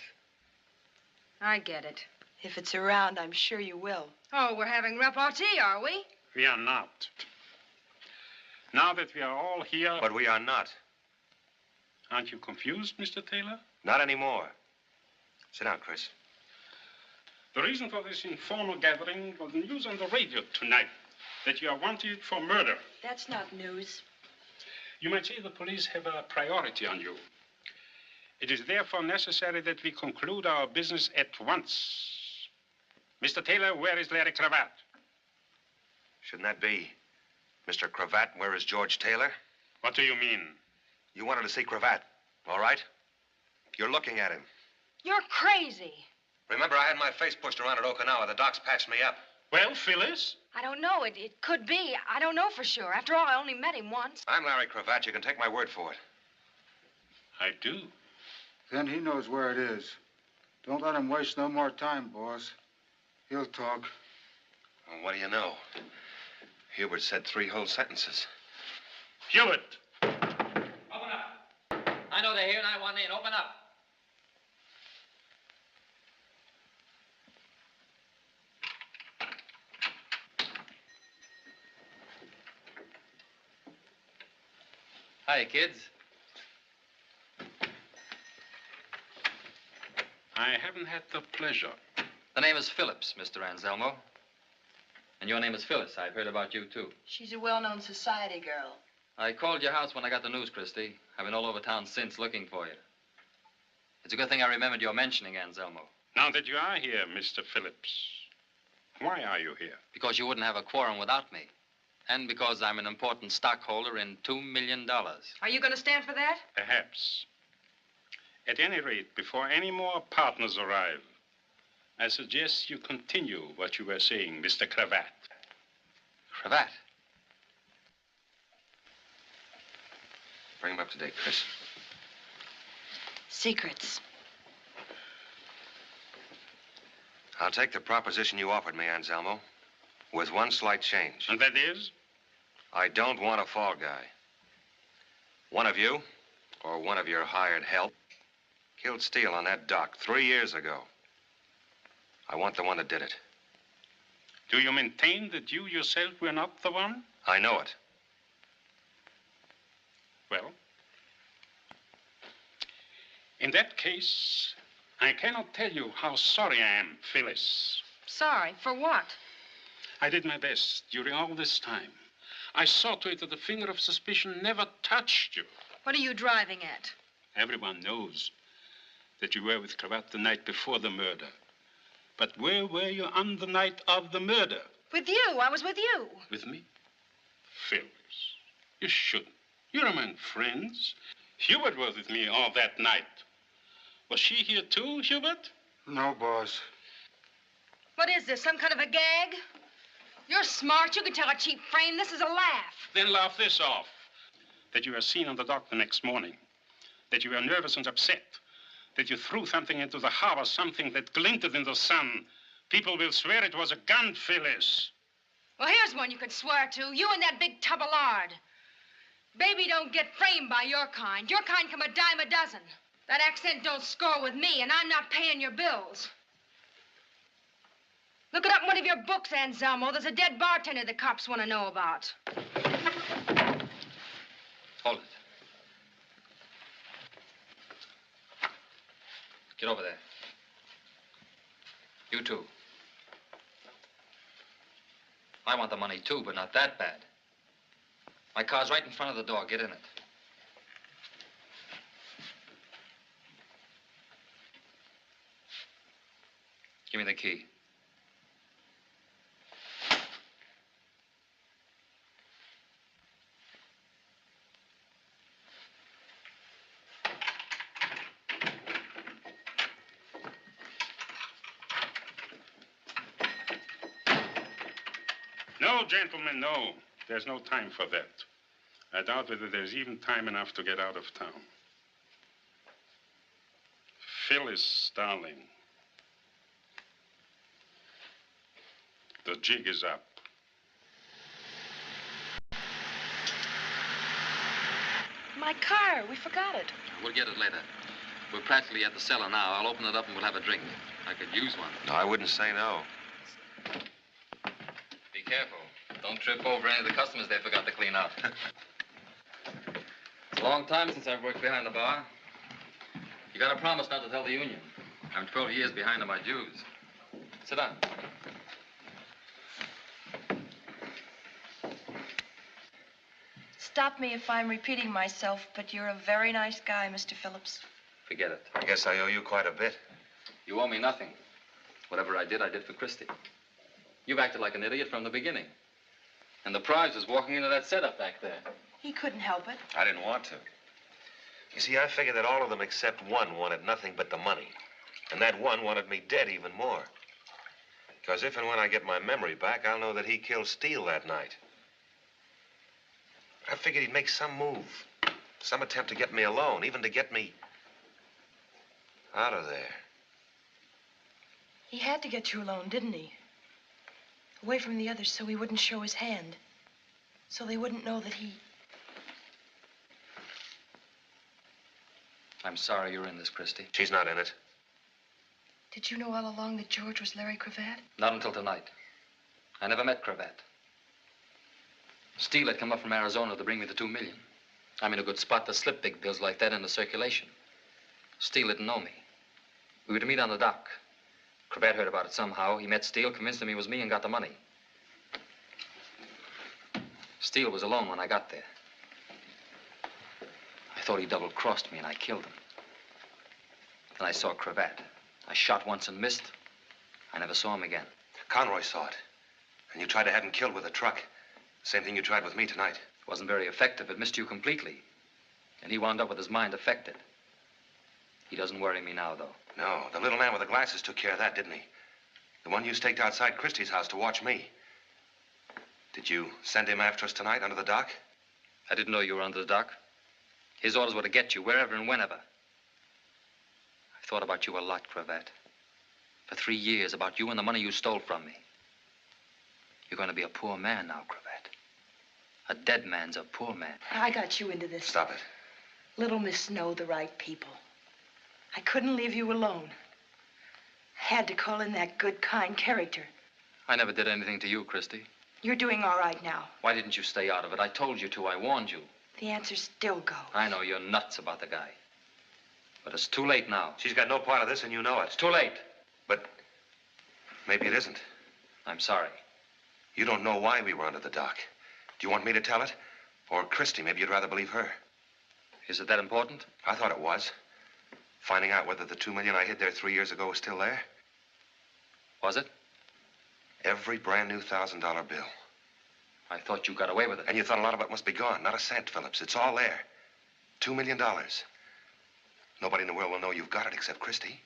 I get it. If it's around, I'm sure you will. Oh, we're having repartee, are we? We are not. Now that we are all here... But we are not. Aren't you confused, Mr. Taylor? Not anymore. Sit down, Chris. The reason for this informal gathering was news on the radio tonight that you are wanted for murder. That's not news. You might say the police have a priority on you. It is therefore necessary that we conclude our business at once. Mr. Taylor, where is Larry Cravat? Shouldn't that be Mr. Cravat? Where is George Taylor? What do you mean? You wanted to see Cravat, all right? You're looking at him. You're crazy. Remember, I had my face pushed around at Okinawa. The docs patched me up. Well, Phyllis? I don't know. It could be. I don't know for sure. After all, I only met him once. I'm Larry Cravat. You can take my word for it. I do. Then he knows where it is. Don't let him waste no more time, boss. He'll talk. Well, what do you know? Hubert said 3 whole sentences. Hubert! Open up. I know they're here and I want in. Open up. Hi, kids. I haven't had the pleasure. The name is Phillips, Mr. Anselmo. And your name is Phyllis. I've heard about you, too. She's a well-known society girl. I called your house when I got the news, Christy. I've been all over town since looking for you. It's a good thing I remembered your mentioning, Anselmo. Now that you are here, Mr. Phillips, why are you here? Because you wouldn't have a quorum without me. And because I'm an important stockholder in $2 million. Are you going to stand for that? Perhaps. At any rate, before any more partners arrive, I suggest you continue what you were saying, Mr. Cravat. Cravat? Bring him up to date, Chris. Secrets. I'll take the proposition you offered me, Anselmo, with one slight change. And that is? I don't want a fall guy. One of you, or one of your hired help, killed Steele on that dock 3 years ago. I want the one that did it. Do you maintain that you yourself were not the one? I know it. Well, in that case, I cannot tell you how sorry I am, Phyllis. Sorry, for what? I did my best during all this time. I saw to it that the finger of suspicion never touched you. What are you driving at? Everyone knows that you were with Cravat the night before the murder. But where were you on the night of the murder? With you. I was with you. With me? Phyllis, you shouldn't. You're among friends. Hubert was with me all that night. Was she here too, Hubert? No, boss. What is this, some kind of a gag? You're smart. You can tell a cheap frame. This is a laugh. Then laugh this off. That you were seen on the dock the next morning. That you were nervous and upset. That you threw something into the harbor, something that glinted in the sun. People will swear it was a gun, Phyllis. Well, here's one you could swear to. You and that big tub of lard. Baby don't get framed by your kind. Your kind come a dime a dozen. That accent don't score with me, and I'm not paying your bills. Look it up in one of your books, Anselmo. There's a dead bartender the cops want to know about. Hold it. Get over there. You too. I want the money too, but not that bad. My car's right in front of the door. Get in it. Give me the key. No, gentlemen, no. There's no time for that. I doubt whether there's even time enough to get out of town. Phyllis, darling. The jig is up. My car, we forgot it. We'll get it later. We're practically at the cellar now. I'll open it up and we'll have a drink. I could use one. No, I wouldn't say no. Be careful. Don't trip over any of the customers they forgot to clean out. It's a long time since I've worked behind the bar. You got to promise not to tell the union. I'm 12 years behind on my dues. Sit down. Stop me if I'm repeating myself, but you're a very nice guy, Mr. Phillips. Forget it. I guess I owe you quite a bit. You owe me nothing. Whatever I did for Christie. You've acted like an idiot from the beginning. And the prize was walking into that setup back there. He couldn't help it. I didn't want to. You see, I figured that all of them except one wanted nothing but the money. And that one wanted me dead even more. Because if and when I get my memory back, I'll know that he killed Steele that night. I figured he'd make some move. Some attempt to get me alone, even to get me out of there. He had to get you alone, didn't he? Away from the others so he wouldn't show his hand. So they wouldn't know that he... I'm sorry you're in this, Christie. She's not in it. Did you know all along that George was Larry Cravat? Not until tonight. I never met Cravat. Steele had come up from Arizona to bring me the $2 million. I'm in a good spot to slip big bills like that into circulation. Steele didn't know me. We were to meet on the dock. Cravat heard about it somehow. He met Steele, convinced him he was me, and got the money. Steele was alone when I got there. I thought he double-crossed me, and I killed him. Then I saw Cravat. I shot once and missed. I never saw him again. Conroy saw it. And you tried to have him killed with a truck. Same thing you tried with me tonight. It wasn't very effective. It missed you completely. And he wound up with his mind affected. He doesn't worry me now, though. No, the little man with the glasses took care of that, didn't he? The one you staked outside Christie's house to watch me. Did you send him after us tonight under the dock? I didn't know you were under the dock. His orders were to get you wherever and whenever. I've thought about you a lot, Cravat. For 3 years, about you and the money you stole from me. You're going to be a poor man now, Cravat. A dead man's a poor man. I got you into this. Stop it. Little Miss know the right people. I couldn't leave you alone. Had to call in that good, kind character. I never did anything to you, Christie. You're doing all right now. Why didn't you stay out of it? I told you to. I warned you. The answer still goes. I know you're nuts about the guy. But it's too late now. She's got no part of this, and you know it. It's too late. But maybe it isn't. I'm sorry. You don't know why we were under the dock. Do you want me to tell it? Or Christie, maybe you'd rather believe her. Is it that important? I thought it was. Finding out whether the $2 million I hid there 3 years ago was still there. Was it? Every brand new $1,000 bill. I thought you got away with it. And you thought a lot of it must be gone. Not a cent, Phillips. It's all there. $2 million. Nobody in the world will know you've got it except Christie.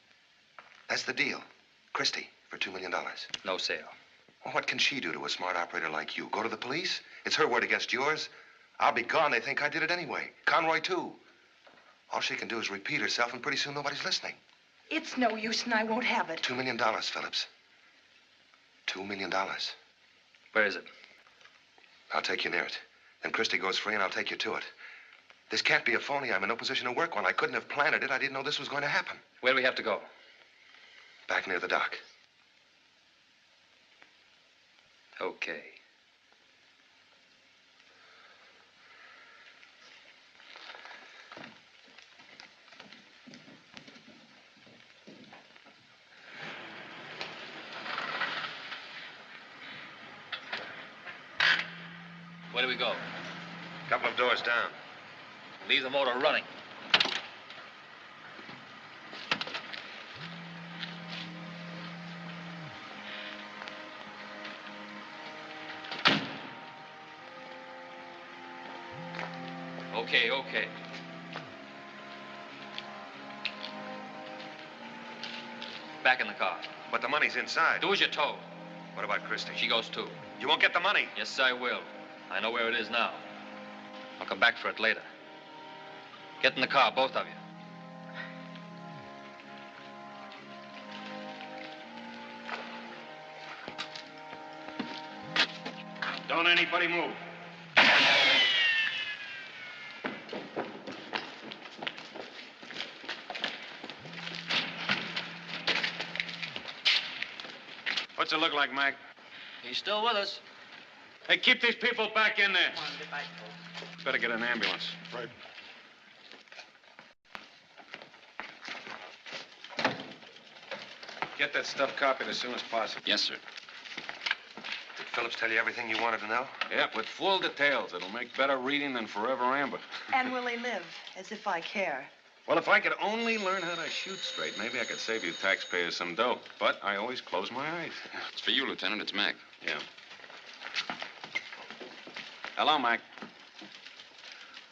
That's the deal. Christie for $2 million. No sale. Well, what can she do to a smart operator like you? Go to the police? It's her word against yours. I'll be gone. They think I did it anyway. Conroy, too. All she can do is repeat herself, and pretty soon nobody's listening. It's no use, and I won't have it. $2 million, Phillips. $2 million. Where is it? I'll take you near it. Then Christie goes free, and I'll take you to it. This can't be a phony. I'm in no position to work one. I couldn't have planted it. I didn't know this was going to happen. Where do we have to go? Back near the dock. Okay. Where do we go? A couple of doors down. Leave the motor running. Okay. Back in the car. But the money's inside. Do as you're told. What about Christie? She goes too. You won't get the money. Yes, I will. I know where it is now. I'll come back for it later. Get in the car, both of you. Don't anybody move. What's it look like, Mac? He's still with us. Hey, keep these people back in there. Come on, get back, folks. Better get an ambulance. Right. Get that stuff copied as soon as possible. Yes, sir. Did Phillips tell you everything you wanted to know? Yep, with full details. It'll make better reading than Forever Amber. And will he live? As if I care. Well, if I could only learn how to shoot straight, maybe I could save you taxpayers some dough. But I always close my eyes. It's for you, Lieutenant. It's Mac. Yeah. Hello, Mac.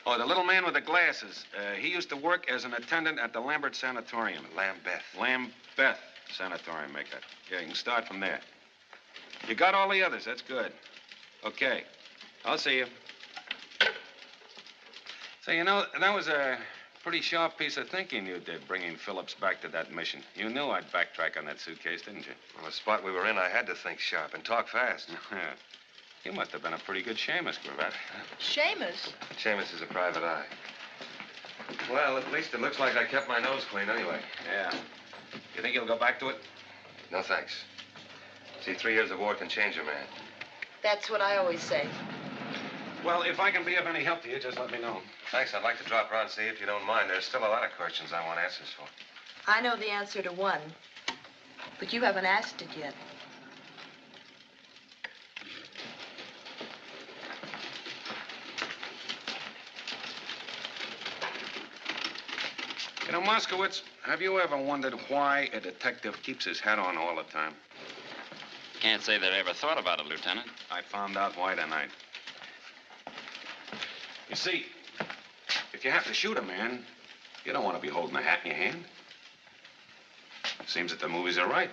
Oh, the little man with the glasses. He used to work as an attendant at the Lambert Sanatorium. Lambeth Sanatorium, make that. Yeah, you can start from there. You got all the others. That's good. Okay. I'll see you. So, you know, that was a pretty sharp piece of thinking you did, bringing Phillips back to that mission. You knew I'd backtrack on that suitcase, didn't you? Well, the spot we were in, I had to think sharp and talk fast. You must have been a pretty good Seamus, Cravat. Seamus? Seamus is a private eye. Well, at least it looks like I kept my nose clean anyway. Yeah. You think you'll go back to it? No, thanks. See, 3 years of war can change a man. That's what I always say. Well, if I can be of any help to you, just let me know. Thanks. I'd like to drop around and see if you don't mind. There's still a lot of questions I want answers for. I know the answer to one, but you haven't asked it yet. You know, Moskowitz, have you ever wondered why a detective keeps his hat on all the time? Can't say that I ever thought about it, Lieutenant. I found out why tonight. You see, if you have to shoot a man, you don't want to be holding a hat in your hand. Seems that the movies are right.